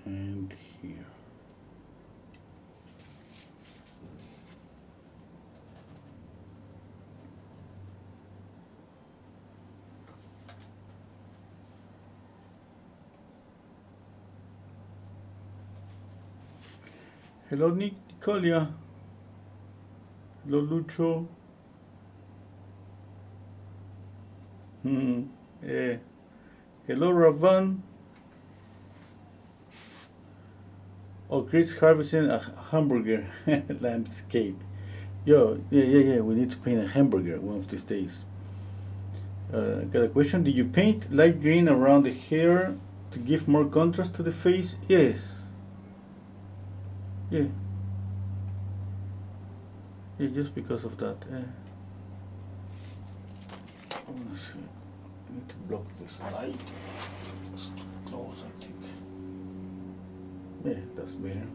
S1: And here. Hello, Nicolia. Hello, Lucho. Eh. Hello, Ravan. Oh, Chris harvesting a hamburger landscape. Yo, yeah. We need to paint a hamburger one of these days. Got a question. Did you paint light green around the hair to give more contrast to the face? Yes. Yeah. Yeah, just because of that. Let's see. I need to block this light. It's too close, I think. Yeah, that's better.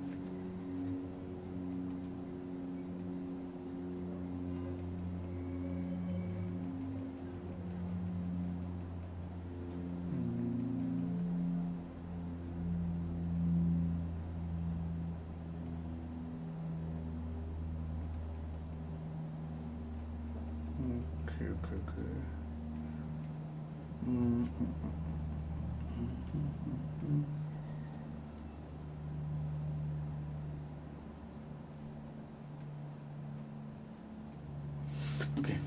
S1: Okay, okay, okay. Okay.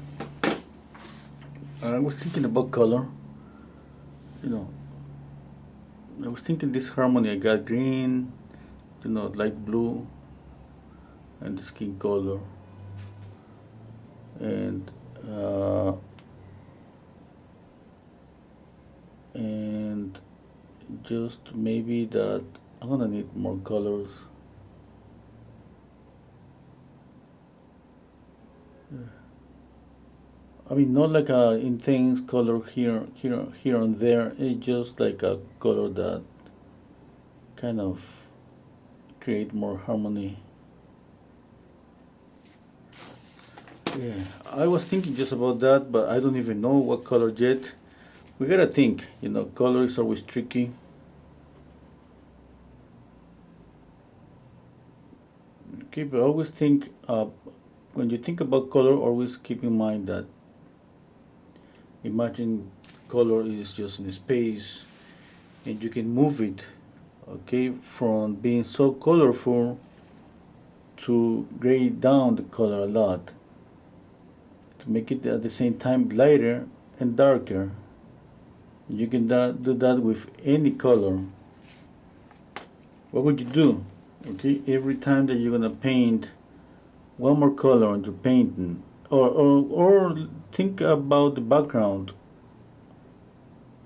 S1: I was thinking about color. You know, I was thinking this harmony. I got green, light blue, and the skin color, and and just maybe that I'm gonna need more colors. I mean, not like a intense color here and there. It's just like a color that kind of create more harmony. Yeah, I was thinking just about that, but I don't even know what color yet. We gotta think. Color is always tricky. Okay, but always think. When you think about color, always keep in mind that imagine color is just in space, and you can move it. Okay, from being so colorful to gray down the color a lot to make it at the same time lighter and darker. You can do that with any color. What would you do? Okay, every time that you're gonna paint one more color on your painting, or think about the background.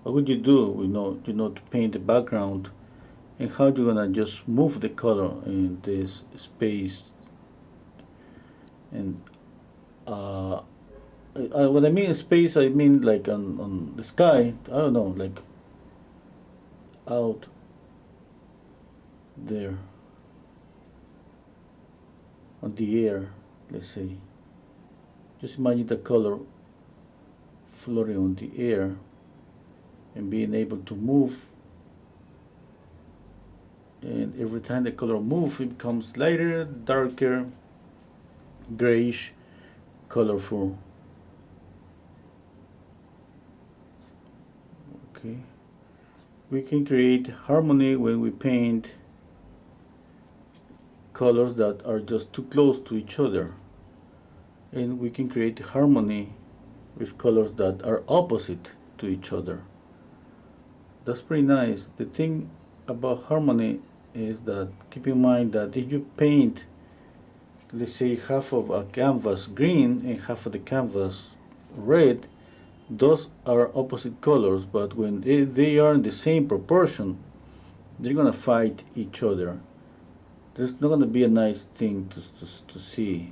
S1: What would you do? To paint the background, and how you're gonna just move the color in this space. And what I mean in space, I mean like on the sky. I don't know, like out there on the air, let's say. Just imagine the color floating on the air and being able to move. And every time the color moves, it becomes lighter, darker, grayish, colorful. Okay. We can create harmony when we paint colors that are just too close to each other, and we can create harmony with colors that are opposite to each other. That's pretty nice. The thing about harmony is that keep in mind that if you paint, let's say, half of a canvas green and half of the canvas red, those are opposite colors, but when they are in the same proportion, they're gonna fight each other. There's not gonna be a nice thing to see,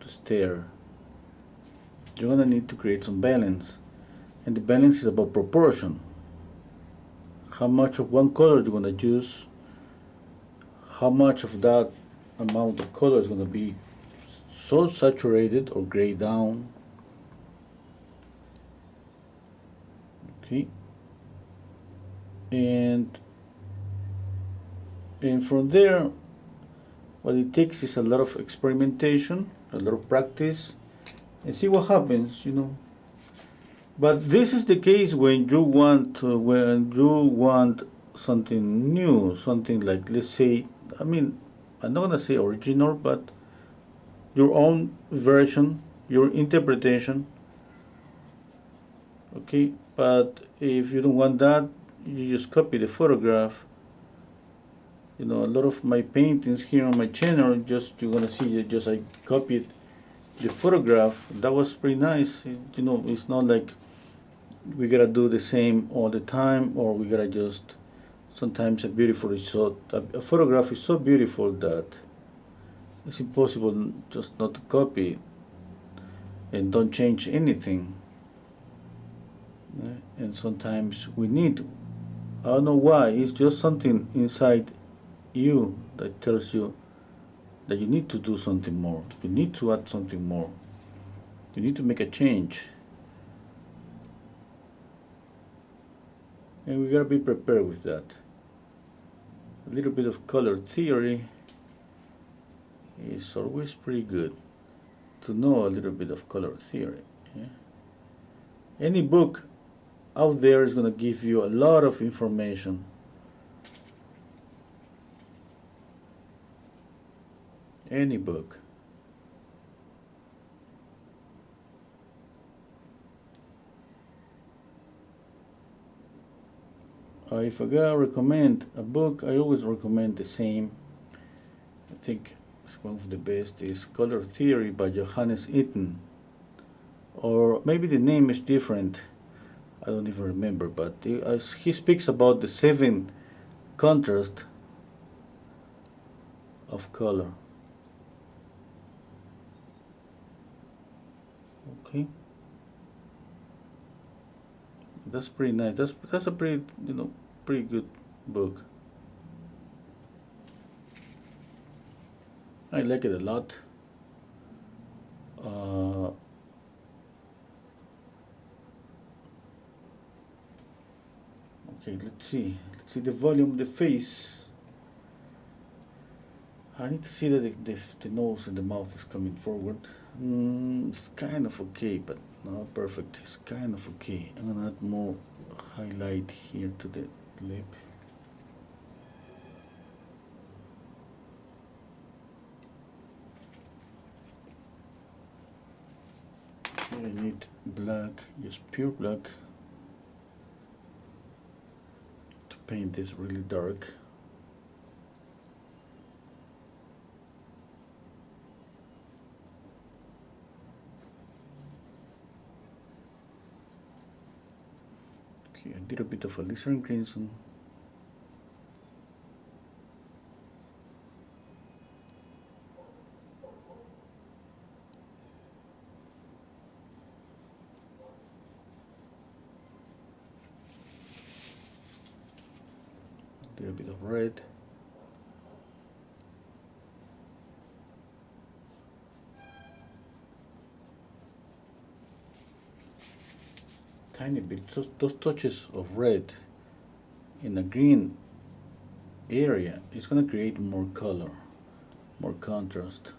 S1: to stare. You're gonna need to create some balance, and the balance is about proportion. How much of one color you're gonna use, how much of that amount of color is gonna be so saturated or gray down. Okay, and from there, what it takes is a lot of experimentation, a lot of practice, and see what happens. But this is the case when you want something new, something like, let's say, I mean, I'm not gonna say original, but your own version, your interpretation. Okay, but if you don't want that, you just copy the photograph. A lot of my paintings here on my channel, you're gonna see just I copied the photograph. That was pretty nice. It's not like we gotta do the same all the time, or we gotta just sometimes a beautiful shot, a photograph is so beautiful that it's impossible just not to copy and don't change anything. And sometimes we need, I don't know why, it's just something inside you that tells you that you need to do something more, you need to add something more, you need to make a change. And we gotta be prepared with that. A little bit of color theory is always pretty good, to know a little bit of color theory. Yeah? Any book out there is going to give you a lot of information. Any book. If I gotta recommend a book, I always recommend the same. I think one of the best is Color Theory by Johannes Eaton. Or maybe the name is different. I don't even remember, but he speaks about the 7 contrasts of color. Okay, that's pretty nice. That's a pretty pretty good book. I like it a lot. Okay, let's see. Let's see the volume of the face. I need to see that the nose and the mouth is coming forward. It's kind of okay, but not perfect. It's kind of okay. I'm gonna add more highlight here to the lip. I need black, just pure black, to paint this really dark. Okay, a little bit of alizarin crimson. A little bit of red. Tiny bit, just those touches of red in a green area is going to create more color, more contrast.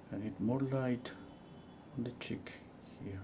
S1: I need more light on the cheek here.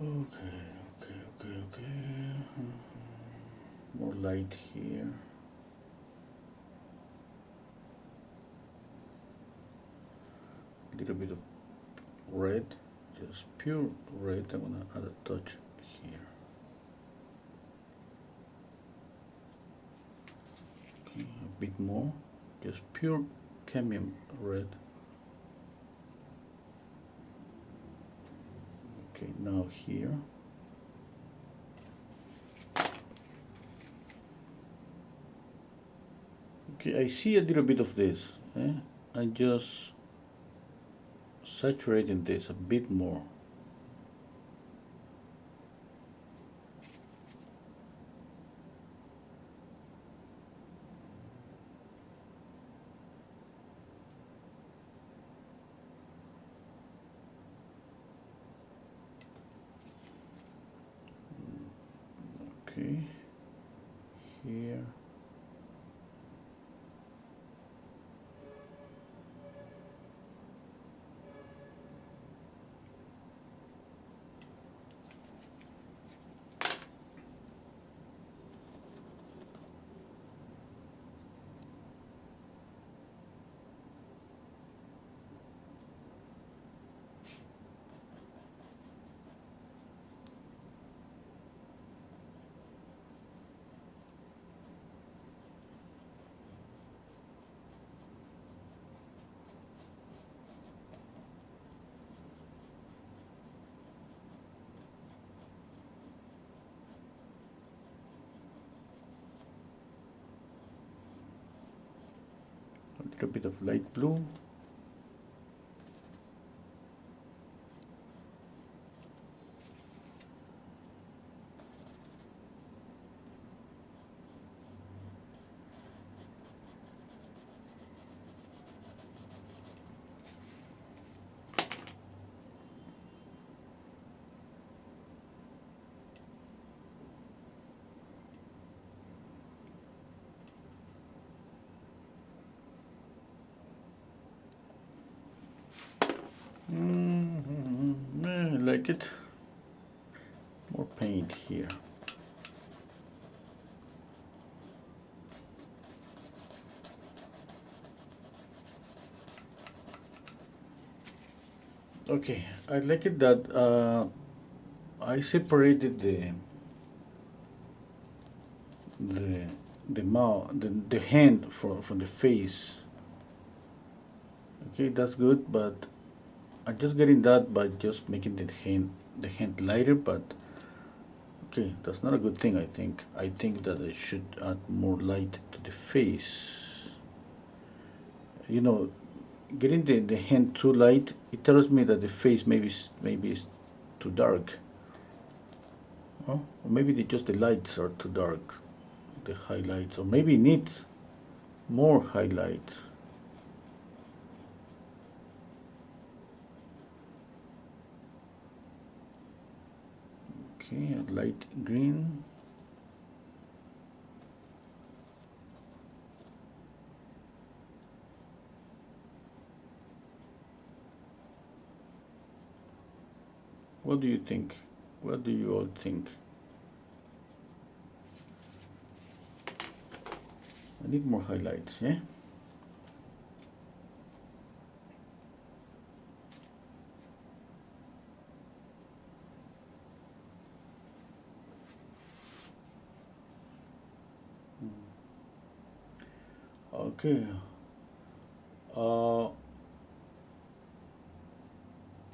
S1: Okay. More light here. A little bit of red, just pure red. I'm gonna add a touch here. Okay, a bit more, just pure cadmium red. Okay, now here. Okay, I see a little bit of this. I'm just saturating this a bit more. Okay, here. A little bit of light blue. I like it. More paint here. Okay, I like it that I separated the mouth, the hand from the face. Okay, that's good, but I'm just getting that by just making the hand lighter. But okay, that's not a good thing. I think that I should add more light to the face. You know, getting the hand too light, it tells me that the face maybe is too dark. Or maybe just the lights are too dark, the highlights, or maybe it needs more highlights. Okay, a light green. What do you think? What do you all think? I need more highlights, yeah? Okay. Oh,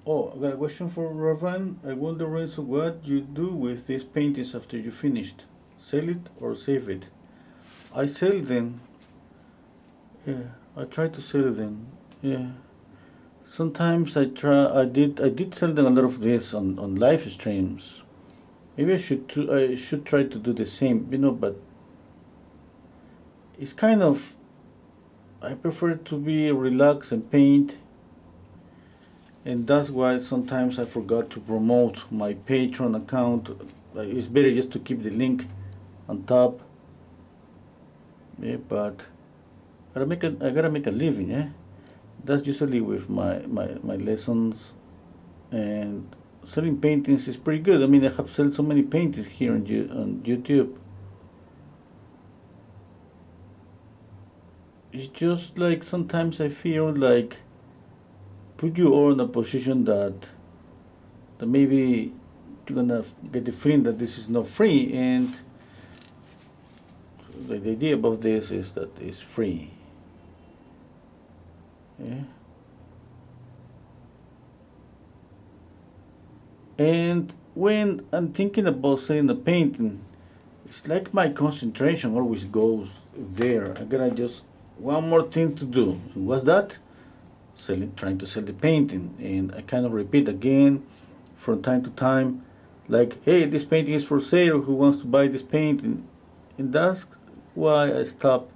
S1: I got a question for Ravan. I wonder, Renzo, what you do with these paintings after you finished? Sell it or save it? I sell them. Yeah, I try to sell them. Yeah. Sometimes I did sell them a lot of this on live streams. Maybe I should try to do the same, but it's kind of, I prefer to be relaxed and paint, and that's why sometimes I forgot to promote my Patreon account. It's better just to keep the link on top. Yeah, but I gotta make a living. Yeah, that's usually with my lessons, and selling paintings is pretty good. I mean, I have sold so many paintings here on YouTube. It's just like sometimes I feel like put you all in a position that maybe you're gonna get the feeling that this is not free, and the idea about this is that it's free. Yeah. And when I'm thinking about selling a painting, it's like my concentration always goes there. I gotta just one more thing to do. What's that? Trying to sell the painting, and I kind of repeat again from time to time, like, hey, this painting is for sale. Who wants to buy this painting? And that's why I stopped.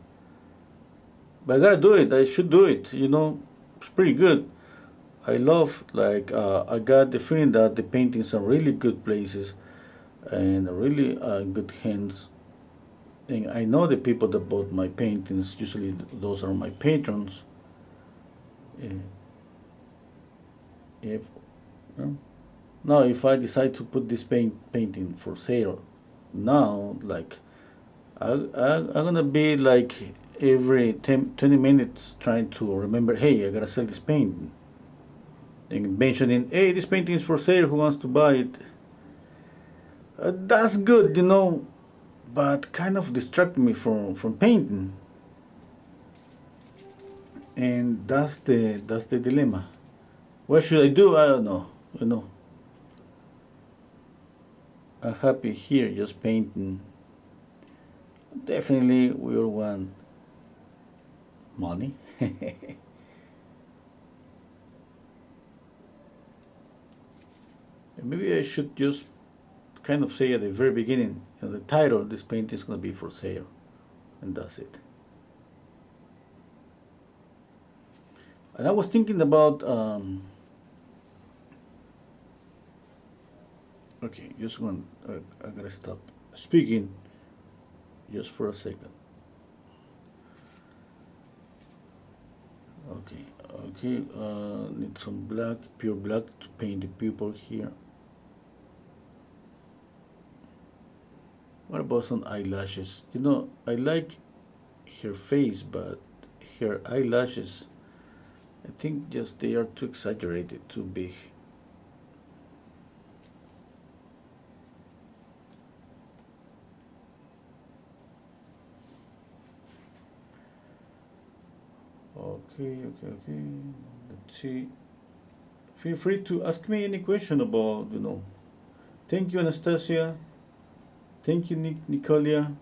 S1: But I gotta do it. I should do it. It's pretty good. I love, like, I got the feeling that the paintings are really good places and really good hands. And I know the people that bought my paintings. Usually, those are my patrons. Uh, if well, Now, if I decide to put this painting for sale now, like, I'm gonna be like every 10, 20 minutes trying to remember, hey, I gotta sell this painting. And mentioning, hey, this painting is for sale, who wants to buy it? That's good, but kind of distract me from painting. And that's the dilemma. What should I do? I don't know. I'm happy here just painting. Definitely we all want money. Maybe I should just kind of say at the very beginning, the title, this painting is going to be for sale, and that's it. And I was thinking about, okay, just one, I gotta stop speaking just for a second. Okay, okay, need some black, pure black to paint the pupil here. What about some eyelashes? I like her face, but her eyelashes, I think just they are too exaggerated, too big. Okay, okay, okay. Let's see. Feel free to ask me any question about. Thank you, Anastasia. Thank you, Nicolia.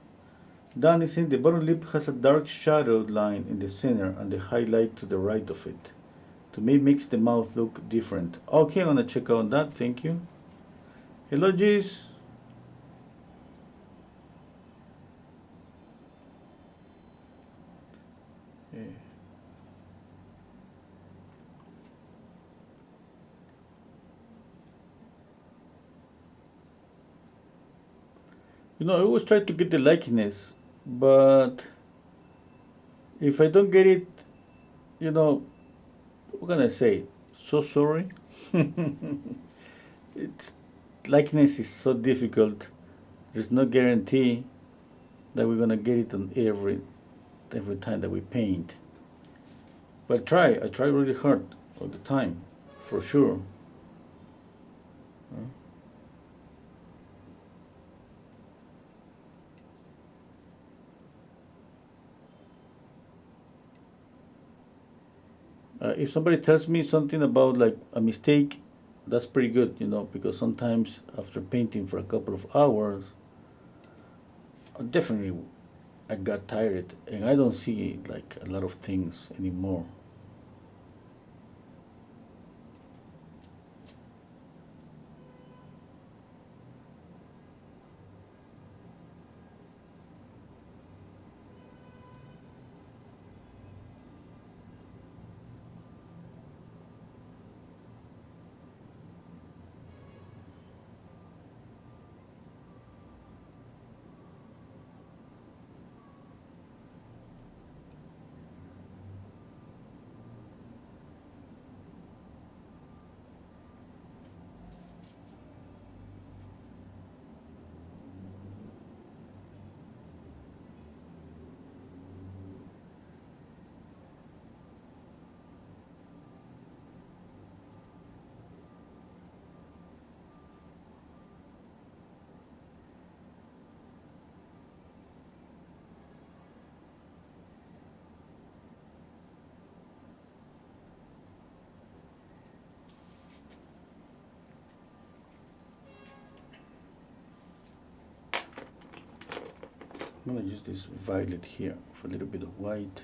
S1: Dan is saying the bottom lip has a dark shadowed line in the center and the highlight to the right of it. To me, makes the mouth look different. Okay, I'm gonna check out that. Thank you. Hello, Gis. Yeah. I always try to get the likeness, but if I don't get it, what can I say? So sorry. It's likeness is so difficult. There's no guarantee that we're gonna get it on every time that we paint. But I try really hard all the time, for sure. If somebody tells me something about like a mistake, that's pretty good, because sometimes after painting for a couple of hours, definitely I got tired and I don't see like a lot of things anymore. I'm gonna use this violet here for a little bit of white.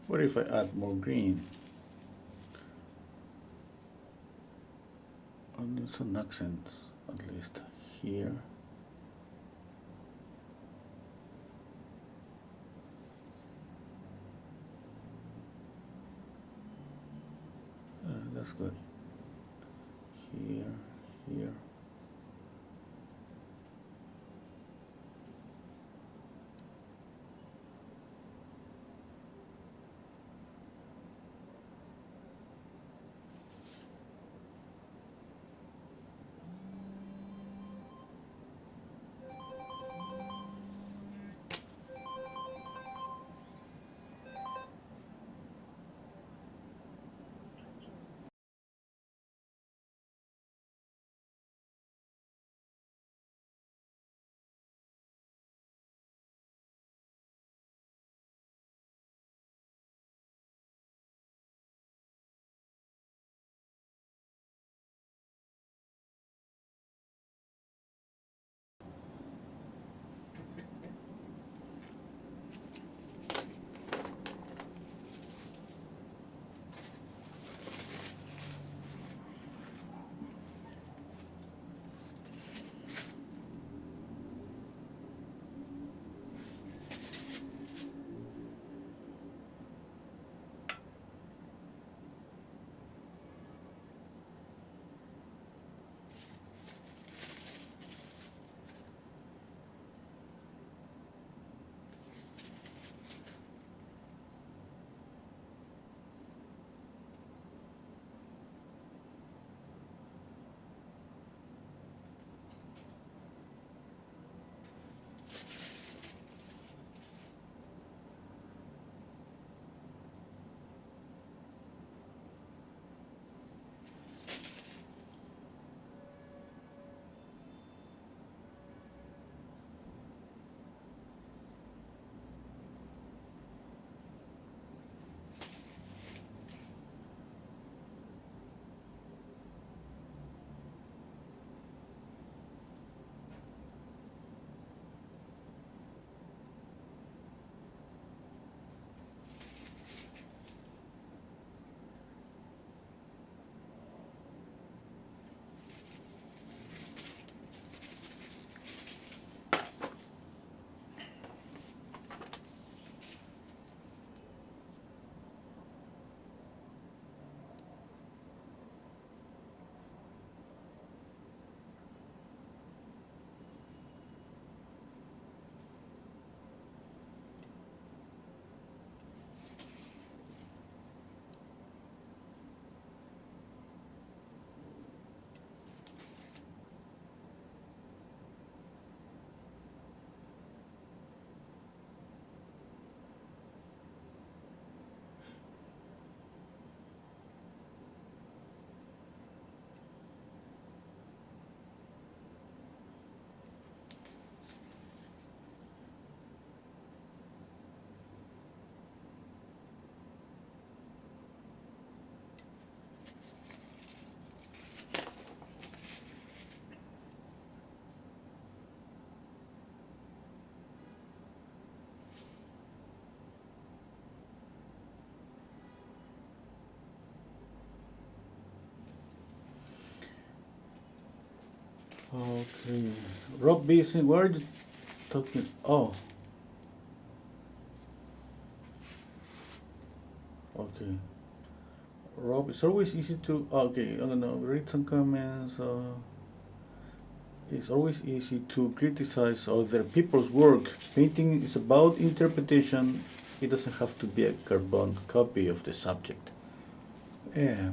S1: What if I add more green? And some accents, at least here. That's good. Here, here. Okay. Rob Basin, where are you talking? Oh, okay. Rob, it's always easy to. Okay, I don't know. Read some comments. It's always easy to criticize other people's work. Painting is about interpretation. It doesn't have to be a carbon copy of the subject. Yeah,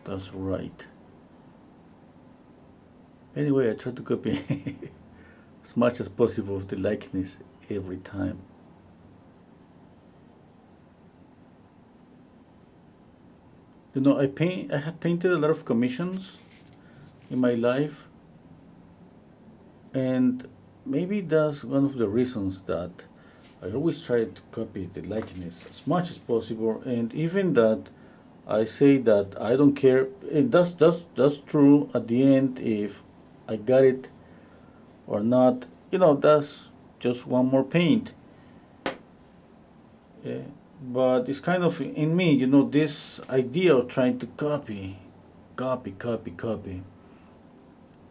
S1: that's right. Anyway, I try to copy as much as possible of the likeness every time. You know, I have painted a lot of commissions in my life, and maybe that's one of the reasons that I always try to copy the likeness as much as possible, and even that I say that I don't care. And that's true at the end if I got it or not. You know, that's just one more paint. Yeah. But it's kind of in me, you know, this idea of trying to copy.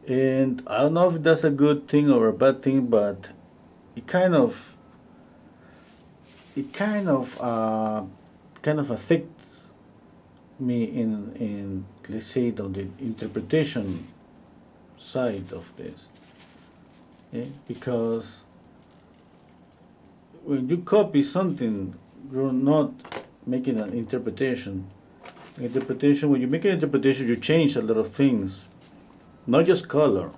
S1: And I don't know if that's a good thing or a bad thing, but it kind of it kind of uh, kind of affects me in let's say on the interpretation side of this, yeah? Because when you copy something, you're not making an interpretation. Interpretation, when you make an interpretation, you change a lot of things, not just color.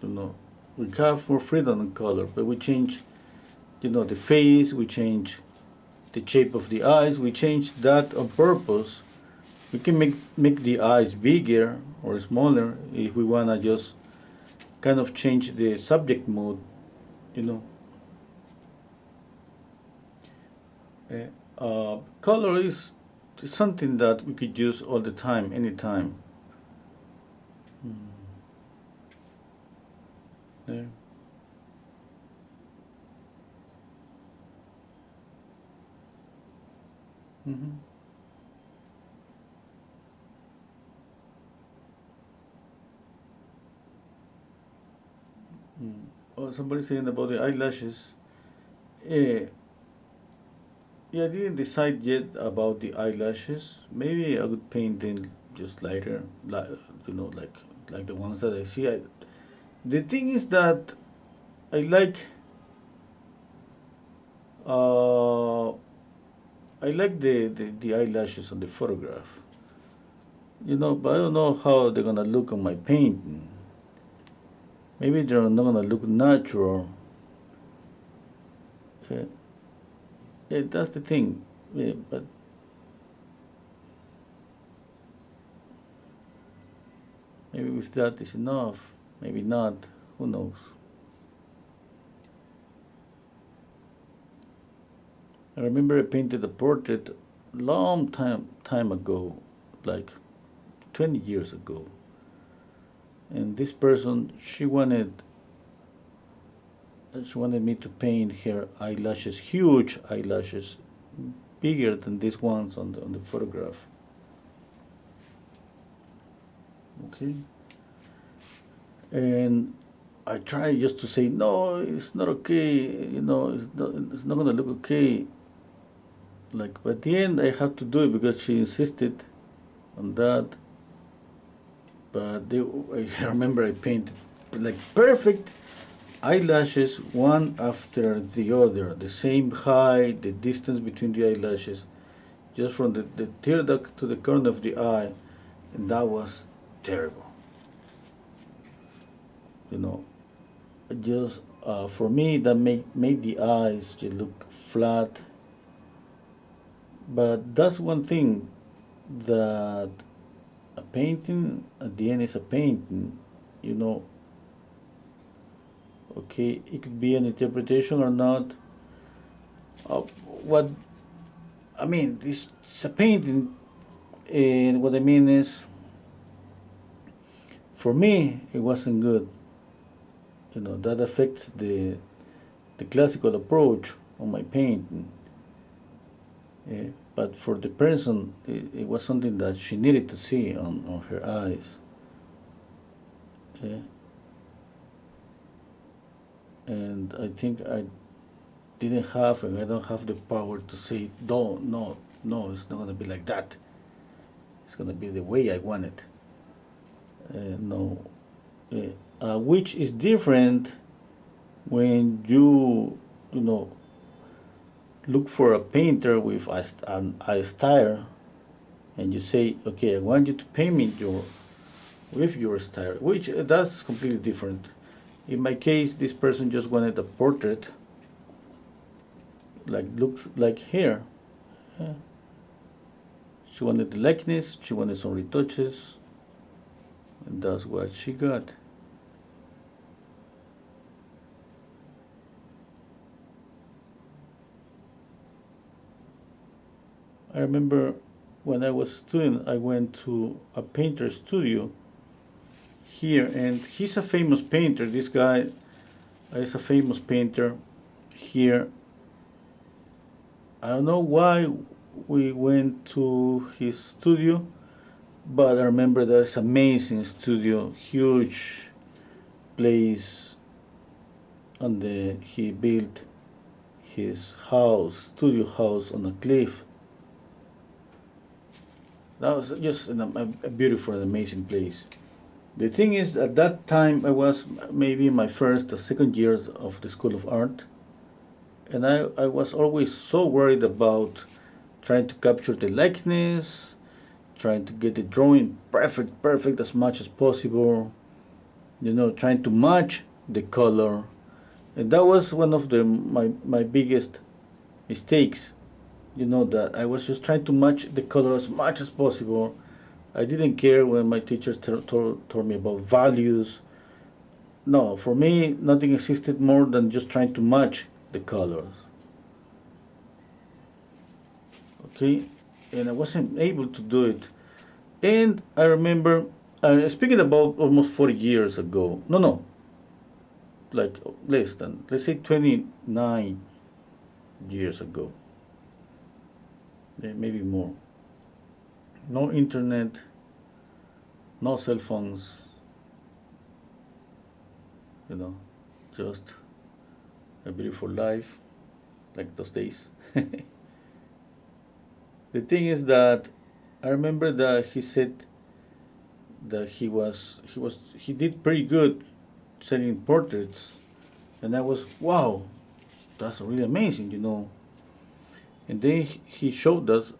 S1: You know, we have more freedom in color, but we change, you know, the face, we change the shape of the eyes, we change that on purpose. We can make the eyes bigger or smaller if we wanna just kind of change the subject mode, you know. Color is something that we could use all the time, anytime. There. Mm-hmm. Mm. Oh, somebody saying about the eyelashes. Eh, yeah, I didn't decide yet about the eyelashes. Maybe I would paint them just lighter, like you know, like the ones that I see. The thing is that I like uh, I like the eyelashes on the photograph. You know, but I don't know how they're gonna look on my painting. Maybe they're not gonna look natural. Uh, that's the thing. But maybe if that is enough, maybe not. Who knows? I remember I painted a portrait long time ago, like 20 years ago. And this person, she wanted me to paint her eyelashes, huge eyelashes, bigger than these ones on the photograph. Okay. And I try just to say no, it's not okay. You know, it's not gonna look okay. Like, but at the end, I have to do it because she insisted on that. But I remember I painted like perfect eyelashes, one after the other, the same height, the distance between the eyelashes, just from the tear duct to the corner of the eye, and that was terrible. You know, just for me that made the eyes just look flat. But that's one thing that a painting at the end is a painting. You know, okay, it could be an interpretation or not. What I mean, this is a painting, and what I mean is, for me, it wasn't good. You know, that affects the classical approach on my painting. But for the person, it was something that she needed to see on her eyes. uh, and I think I didn't have, and I don't have the power to say, no, no, no, it's not gonna be like that. It's gonna be the way I want it. No, which is different when you know, look for a painter with a style, and you say, okay, I want you to paint me with your style, which that's completely different. In my case, this person just wanted a portrait, like looks like here. Yeah. She wanted the likeness, she wanted some retouches, and that's what she got. I remember when I was a student, I went to a painter studio here, and he's a famous painter. This guy is a famous painter here. I don't know why we went to his studio, but I remember that's amazing studio, huge place. And he built his house, studio house, on a cliff. That was just a beautiful and amazing place. The thing is, at that time, I was maybe in my first or second year of the School of Art, and I was always so worried about trying to capture the likeness, trying to get the drawing perfect as much as possible, trying to match the color. And that was one of my biggest mistakes, that I was just trying to match the color as much as possible. I didn't care when my teachers told me about values. No, for me, nothing existed more than just trying to match the colors. Okay, and I wasn't able to do it. And I remember, speaking about almost 40 years ago, no, like less than, let's say 29 years ago, maybe more. No internet, no cell phones, just a beautiful life, like those days. The thing is that I remember that he said that he did pretty good selling portraits, and I was, wow, that's really amazing. And then he showed us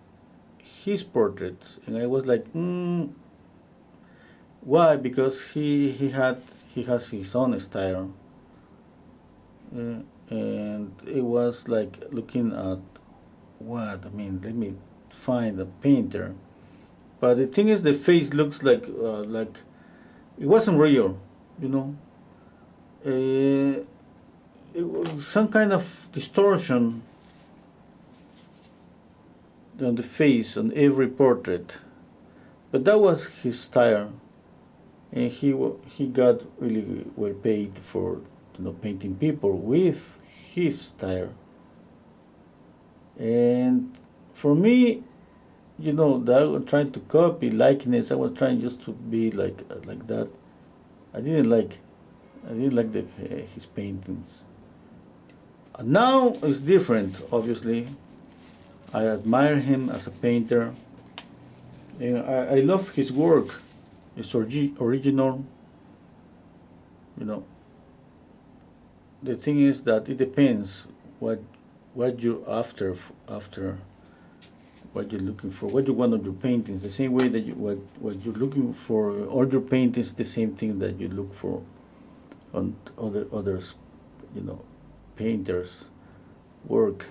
S1: his portraits, and I was like, why? Because he has his own style, and it was like looking at what I mean. Let me find a painter, but the thing is, the face looks like it wasn't real, you know. It was some kind of distortion on the face on every portrait, but that was his style, and he got really well paid for painting people with his style. And for me, that I was trying to copy likeness. I was trying just to be like that. I didn't like his paintings. Now it's different. Obviously, I admire him as a painter. And I love his work. It's original. The thing is that it depends what you're after what you're looking for, what you want on your paintings. The same way that what you're looking for all your paintings, the same thing that you look for on others, painters' work.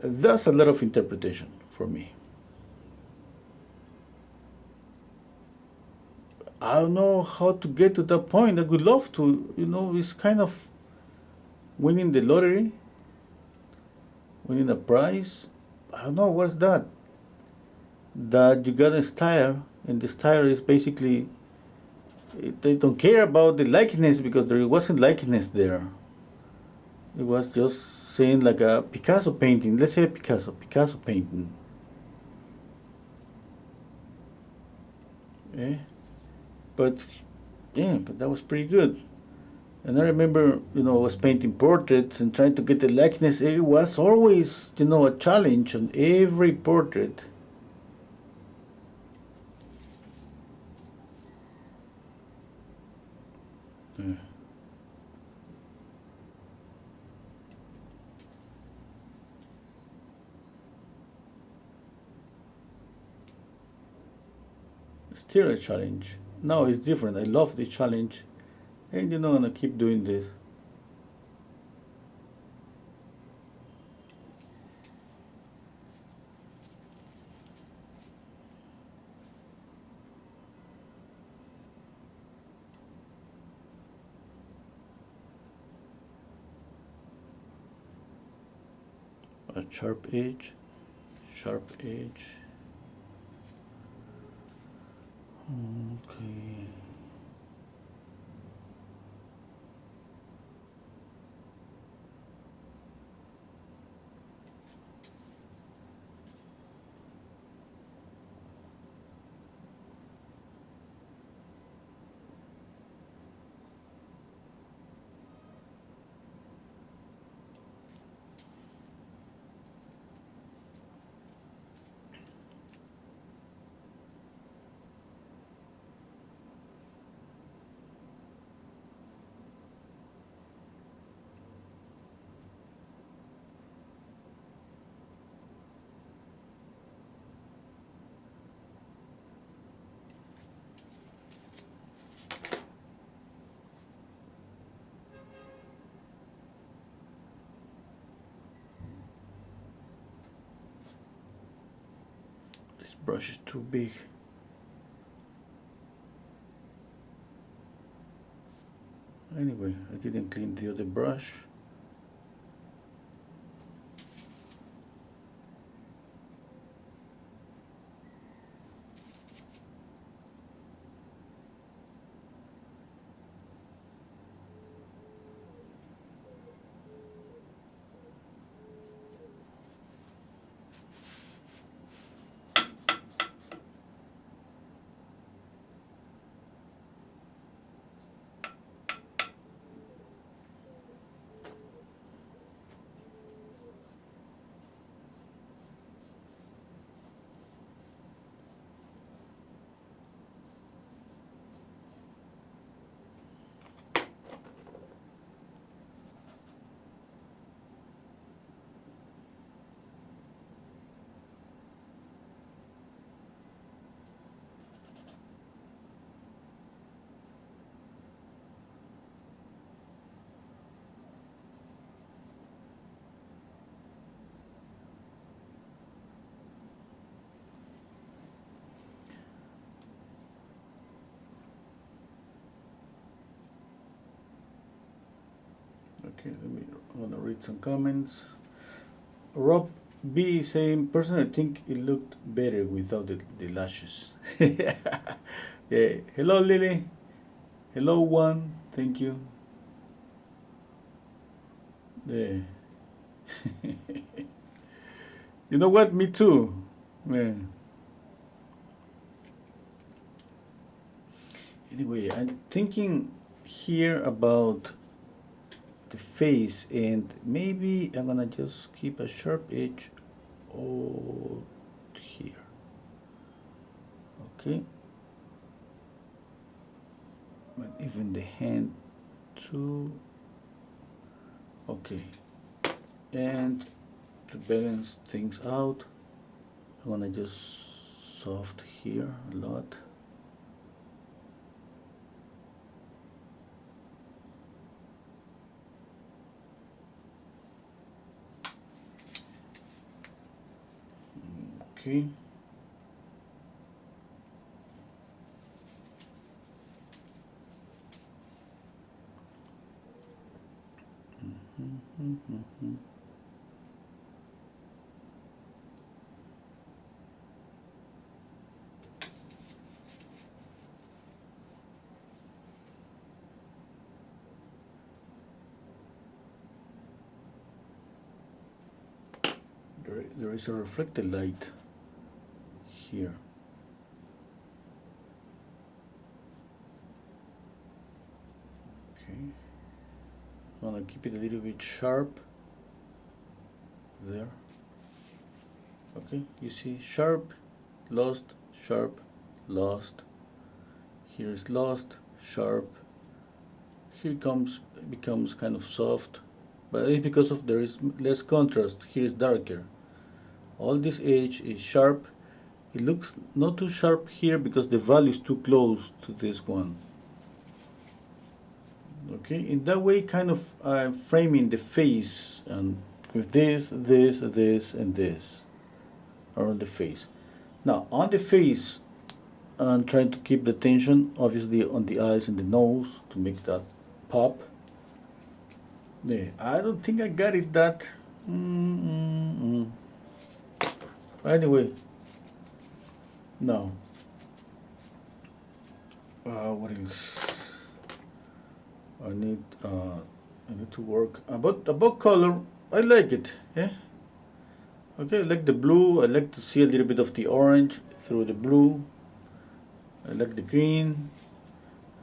S1: That's a lot of interpretation for me. I don't know how to get to that point. I would love to, it's kind of winning the lottery, winning a prize. I don't know what's that. That you got a style, and the style is basically, they don't care about the likeness because there wasn't likeness there. It was just saying like a Picasso painting. Let's say a Picasso painting. Eh? But yeah, but that was pretty good. And I remember, I was painting portraits and trying to get the likeness. It was always, a challenge on every portrait. Yeah. Still a challenge. Now it's different. I love the challenge. And, and I keep doing this. A sharp edge, sharp edge. Okay. This brush is too big. Anyway, I didn't clean the other brush. Okay, I'm gonna read some comments. Rob B saying, personally, I think it looked better without the lashes. Yeah. Hello, Lily. Hello, one. Thank you. Yeah. You know what? Me too. Man. Anyway, I'm thinking here about the face, and maybe I'm gonna just keep a sharp edge all here. Okay. But even the hand too. Okay. And to balance things out, I'm gonna just soft here a lot. Okay. There is a reflected light here. gonna keep it a little bit sharp there. Okay, you see sharp, lost, sharp, lost. Here's lost, sharp. Here becomes kind of soft, but it's because of there is less contrast. Here is darker. All this edge is sharp. It looks not too sharp here because the value is too close to this one. Okay, in that way, kind of framing the face and with this, and this around the face. Now on the face, I'm trying to keep the tension, obviously, on the eyes and the nose to make that pop. Yeah, I don't think I got it that. Anyway, now, what else? I need to work about color. I like it. Yeah. Okay, I like the blue. I like to see a little bit of the orange through the blue. I like the green.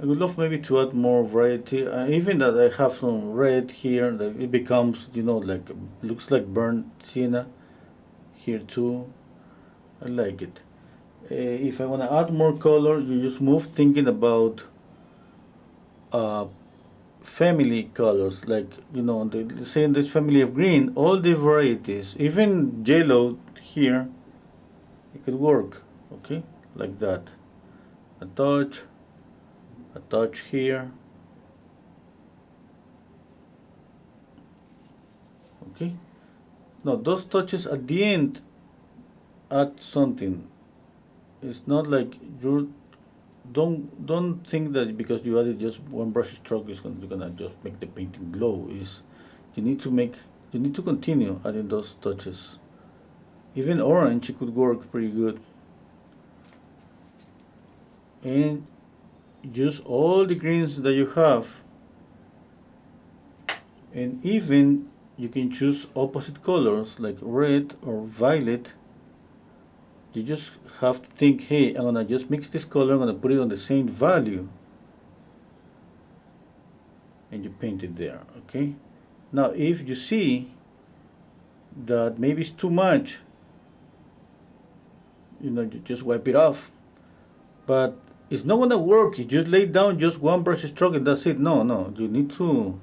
S1: I would love maybe to add more variety. Even that I have some red here, that it becomes, you know, like looks like burnt sienna here too. I like it. If I want to add more color, you just move thinking about family colors, like, you know, say in this family of green, all the varieties, even yellow here, it could work. Okay, like that. A touch here. Okay, now those touches at the end add something. It's not like you don't think that because you added just one brush stroke you're gonna just make the painting glow. Is you need to continue adding those touches. Even orange, it could work pretty good. And use all the greens that you have, and even you can choose opposite colors like red or violet. You just have to think, hey, I'm gonna just mix this color, I'm gonna put it on the same value, and you paint it there. Okay, now if you see that maybe it's too much, you know, you just wipe it off. But it's not gonna work. You just lay down just one brush stroke and that's it. No, you need to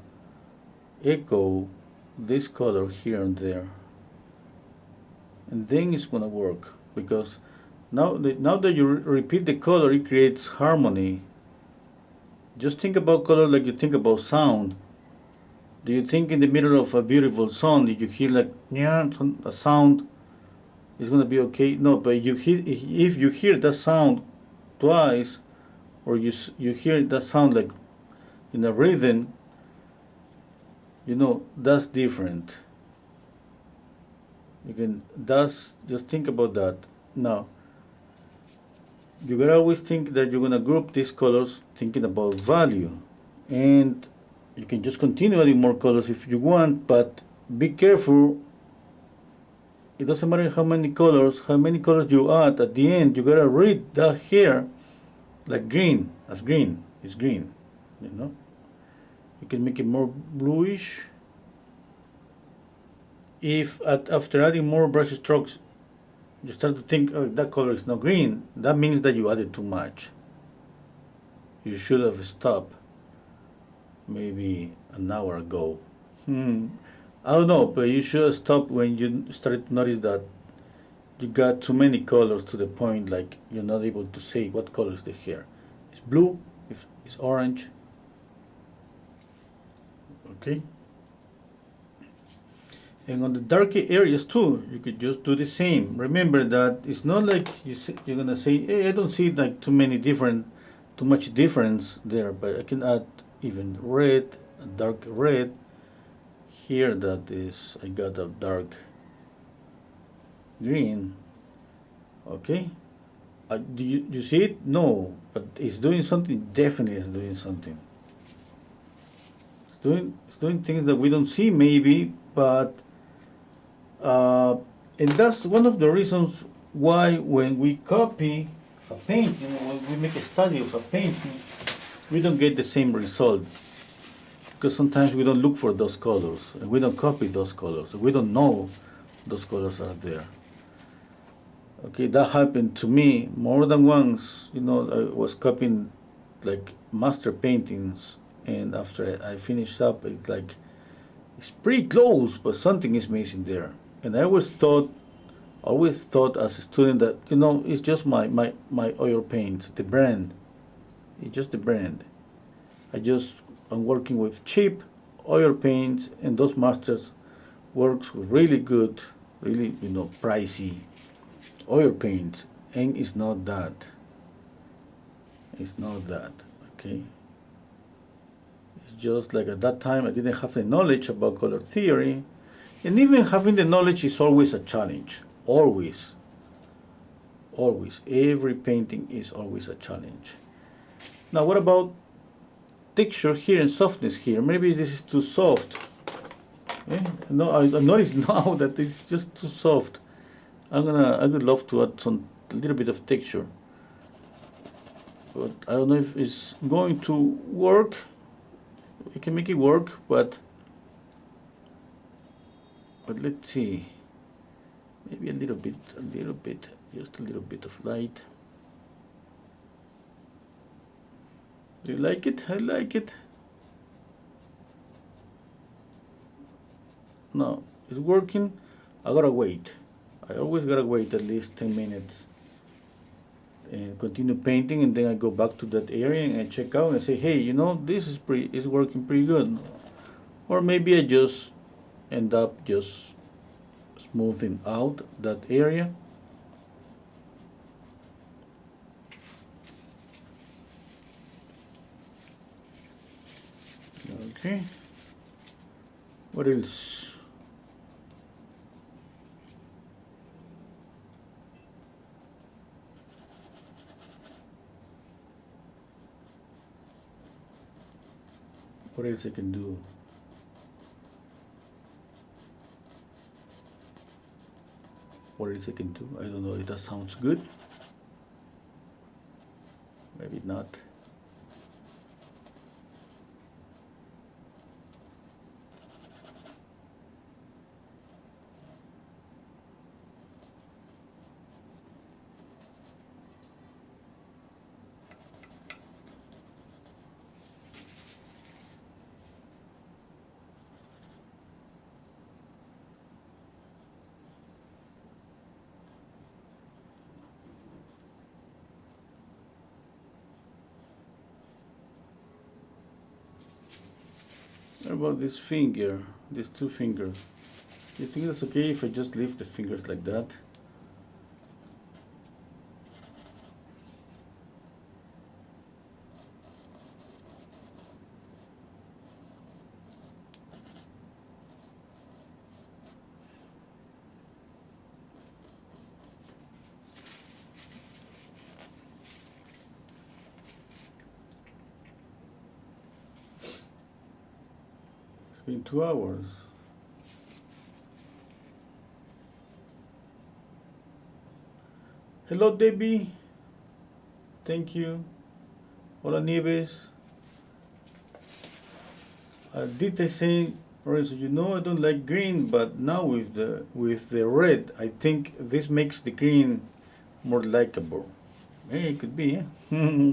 S1: echo this color here and there, and then it's gonna work. Because now that you repeat the color, it creates harmony. Just think about color like you think about sound. Do you think in the middle of a beautiful song, did you hear like a sound? It's gonna be okay. No, but if you hear that sound twice, or you hear that sound like in a rhythm, you know, that's different. Just think about that. Now you gotta always think that you're gonna group these colors thinking about value, and you can just continue adding more colors if you want, but be careful. It doesn't matter how many colors you add. At the end, you gotta read that here like green as green is green. You know, you can make it more bluish. If after adding more brush strokes you start to think, oh, that color is not green, that means that you added too much. You should have stopped maybe an hour ago. I don't know, but you should have stopped when you started to notice that you got too many colors to the point like you're not able to say what color is the hair. It's blue, if it's orange. Okay. And on the darker areas too, you could just do the same. Remember that it's not like you're gonna say, hey, I don't see like too much difference there, but I can add even red, a dark red. Here that is, I got a dark green. Okay, do you see it? No, but it's doing something. Definitely, it's doing something. It's doing things that we don't see maybe, but. And that's one of the reasons why when we copy a painting, when we make a study of a painting, we don't get the same result. because sometimes we don't look for those colors and we don't copy those colors. We don't know those colors are there. Okay, that happened to me more than once. You know, I was copying like master paintings, and after I finished up, it's like it's pretty close, but something is missing there. And I always thought as a student that, you know, it's just my oil paint, the brand. It's just the brand. I'm working with cheap oil paints, and those masters works really good, really, you know, pricey oil paint, and it's not that. It's not that. Okay. It's just like at that time I didn't have the knowledge about color theory, and even having the knowledge is always a challenge. Always. Always. Every painting is always a challenge. Now, what about texture here and softness here? Maybe this is too soft. No, I noticed now that it's just too soft. I would love to add a little bit of texture, but I don't know if it's going to work. We can make it work, but let's see. Maybe a little bit, just a little bit of light. Do you like it? I like it. No, it's working. I gotta wait. I always gotta wait at least 10 minutes and continue painting, and then I go back to that area and I check out and say, hey, you know, this is working pretty good. Or maybe I just end up just smoothing out that area. Okay. What else? What else I can do? What else I can do? I don't know if that sounds good. Maybe not. What about this finger, these two fingers? Do you think that's okay if I just leave the fingers like that? It's been 2 hours. Hello, Debbie. Thank you. Hola, Nieves. Did I say, Lorenzo, you know I don't like green, but now with the red, I think this makes the green more likable. Hey, it could be, yeah.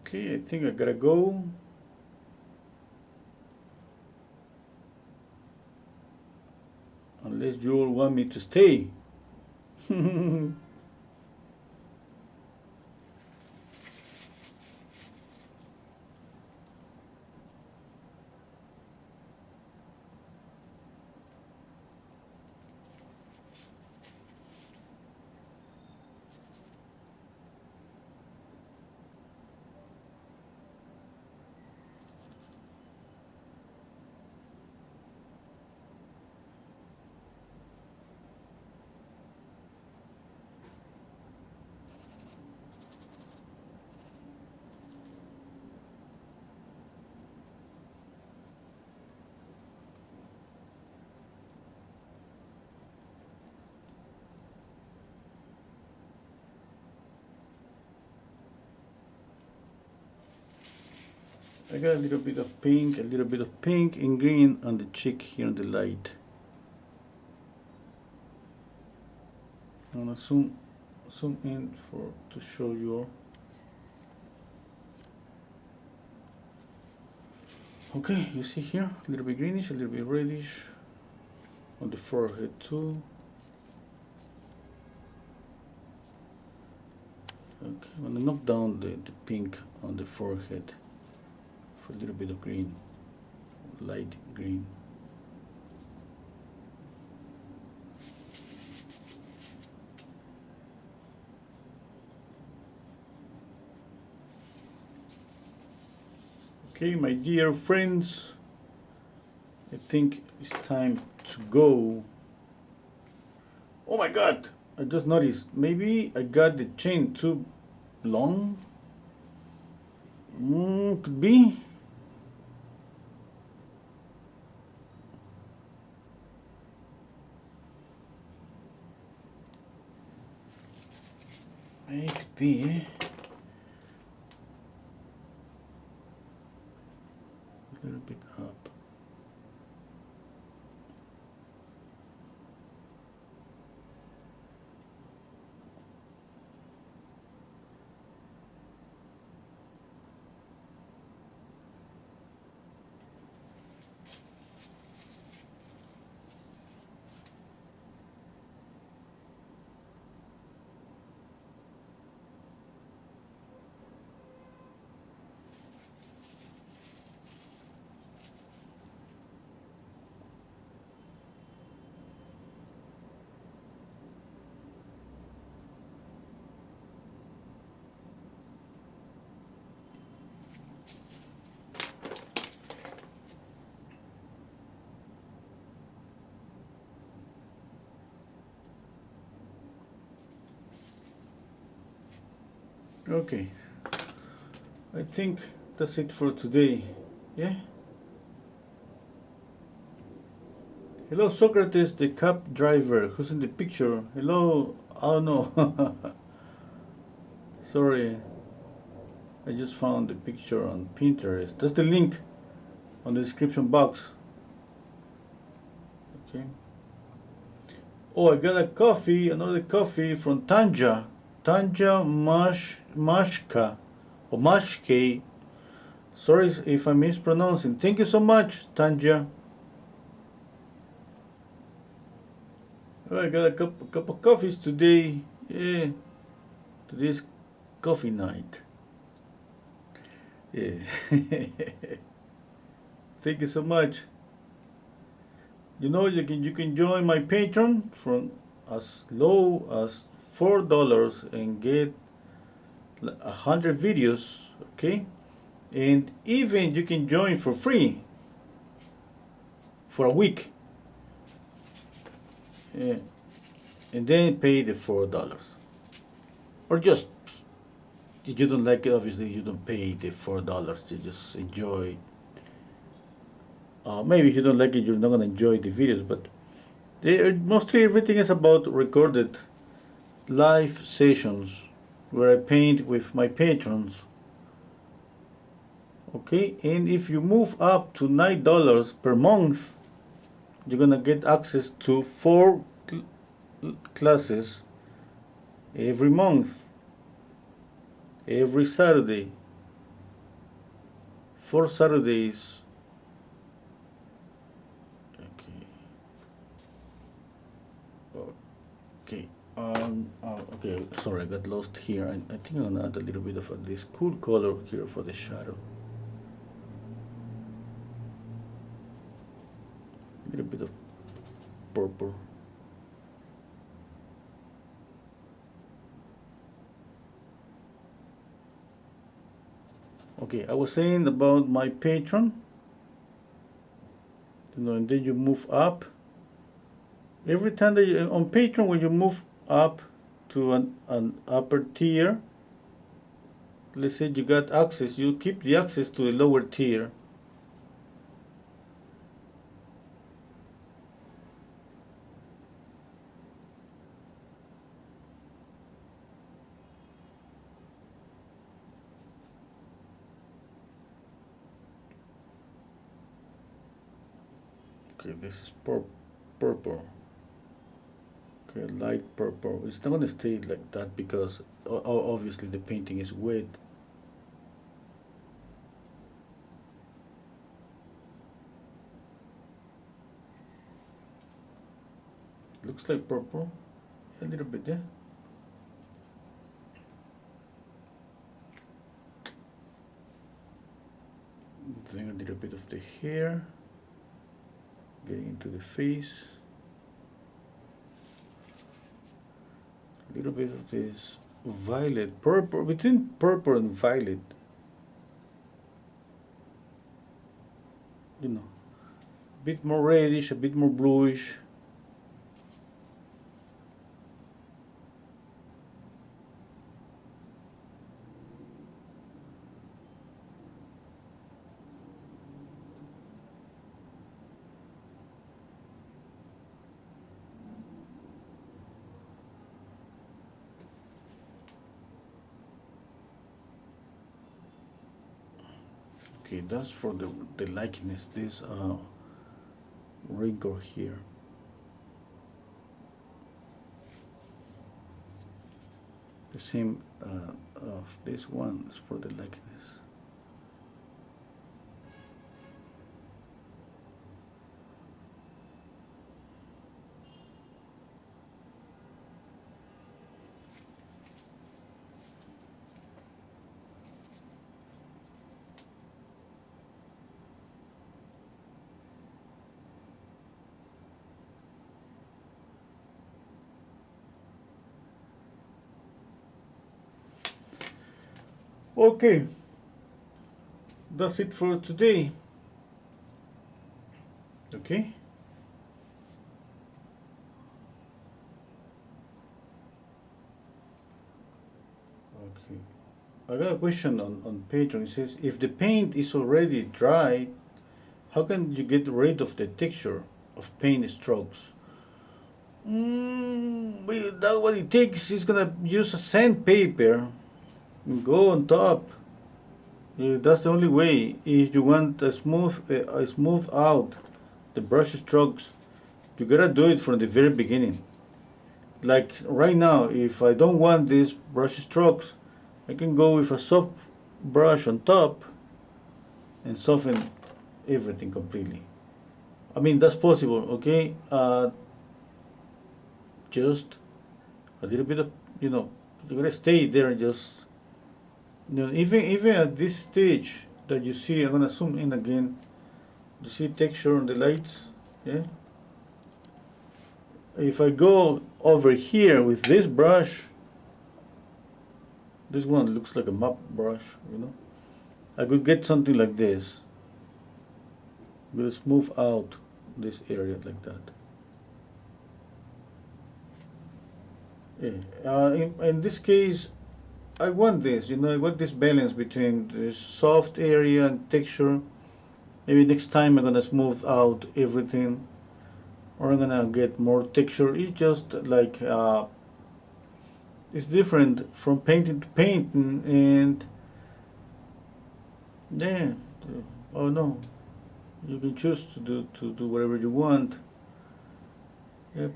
S1: Okay, I think I gotta go. Unless you all want me to stay. I got a little bit of pink, and green on the cheek here on the light. I'm gonna zoom in to show you. Okay, you see here, a little bit greenish, a little bit reddish on the forehead too. Okay, I'm gonna knock down the pink on the forehead for a little bit of green, light green. Okay, my dear friends, I think it's time to go. Oh my god, I just noticed, maybe I got the chain too long. Could be. It could be. A little bit up. Okay, I think that's it for today. Yeah. Hello, Socrates, the cab driver who's in the picture. Hello. Oh no. Sorry. I just found the picture on Pinterest. That's the link on the description box. Okay. Oh, I got a coffee, another coffee from Tanja. Tanja Mashka. Or Mashke. Sorry if I'm mispronouncing. Thank you so much, Tanja. Oh, I got a cup of coffees today. Yeah. Today's coffee night. Yeah. Thank you so much. You know, you can join my Patreon from as low as $4 and get 100 videos. Okay, and even you can join for free for a week. Yeah. And then pay the $4, or just if you don't like it, obviously you don't pay the $4. You just enjoy. Maybe if you don't like it, you're not gonna enjoy the videos, but mostly everything is about recorded live sessions where I paint with my patrons. Okay, and if you move up to $9 per month, you're gonna get access to 4 classes every month, every Saturday, 4 Saturdays. Okay. Okay, sorry, I got lost here. I think I'm gonna add a little bit of this cool color here for the shadow. A little bit of purple. Okay, I was saying about my Patreon. And then you move up. Every time that you on Patreon, when you move up to an upper tier, let's say you got access, you keep the access to the lower tier. Okay, this is purple. Okay, light purple. It's not gonna stay like that because obviously the painting is wet. Looks like purple. A little bit, yeah. Then a little bit of the hair. Getting into the face. A little bit of this violet, purple, between purple and violet. You know, a bit more reddish, a bit more bluish. Okay, that's for the likeness, this wrinkle here. The same of this one is for the likeness. Okay, that's it for today. Okay. Okay. I got a question on Patreon. It says, if the paint is already dry, how can you get rid of the texture of paint strokes? Well, that what it takes is gonna use a sandpaper and go on top. That's the only way. If you want a smooth out the brush strokes, you gotta do it from the very beginning. Like right now, if I don't want these brush strokes, I can go with a soft brush on top and soften everything completely. I mean, that's possible, okay? Just a little bit of, you gotta stay there and just, even at this stage that you see, I'm gonna zoom in again. You see texture on the lights, yeah? If I go over here with this brush, this one looks like a mop brush, I could get something like this. We'll smooth out this area like that. Yeah. In this case, I want this, I want this balance between the soft area and texture. Maybe next time I'm gonna smooth out everything, or I'm gonna get more texture. It's just like it's different from painting to painting, and yeah. Oh no, you can choose to do whatever you want. Yep.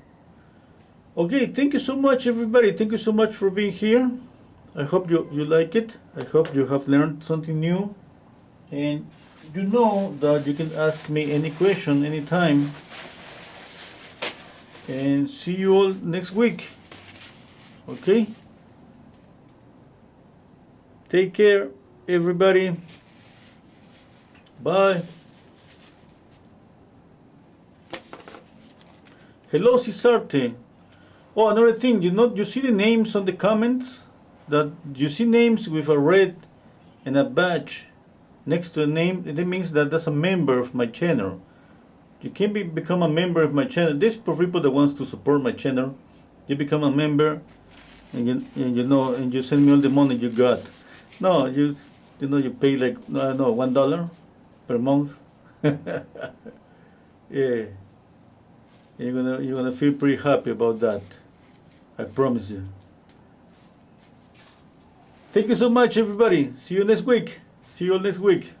S1: Okay, thank you so much, everybody. Thank you so much for being here. I hope you like it. I hope you have learned something new. And you know that you can ask me any question anytime. And see you all next week. Okay? Take care, everybody. Bye. Hello, Cisarte. Oh, another thing, you see the names on the comments? That you see names with a red and a badge next to a name, that means that that's a member of my channel. You can become a member of my channel. This for people that wants to support my channel. You become a member, and you send me all the money you got. No, you pay like $1 per month. Yeah, you're gonna feel pretty happy about that. I promise you. Thank you so much, everybody. See you next week. See you all next week.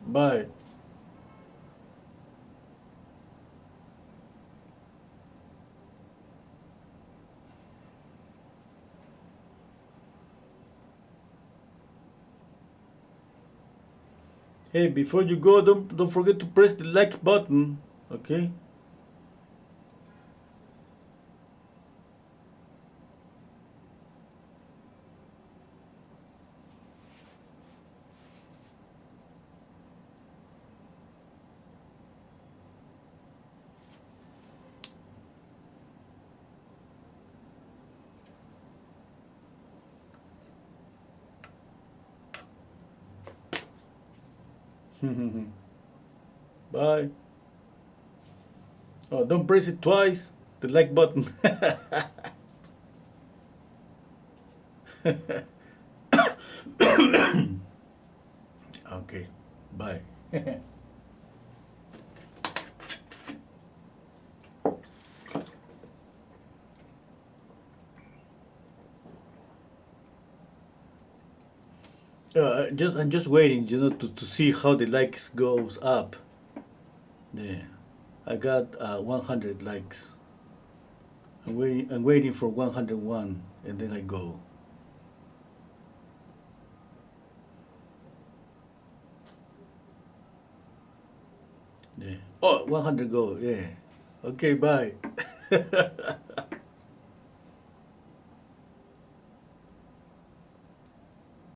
S1: Bye. Hey, before you go, don't forget to press the like button. Okay. Bye. Oh, don't press it twice. The like button. Okay. Bye. I'm just waiting, to see how the likes goes up. Yeah, I got 100 likes. I'm waiting for 101, and then I go. Yeah. Oh, 100 go. Yeah. Okay, bye.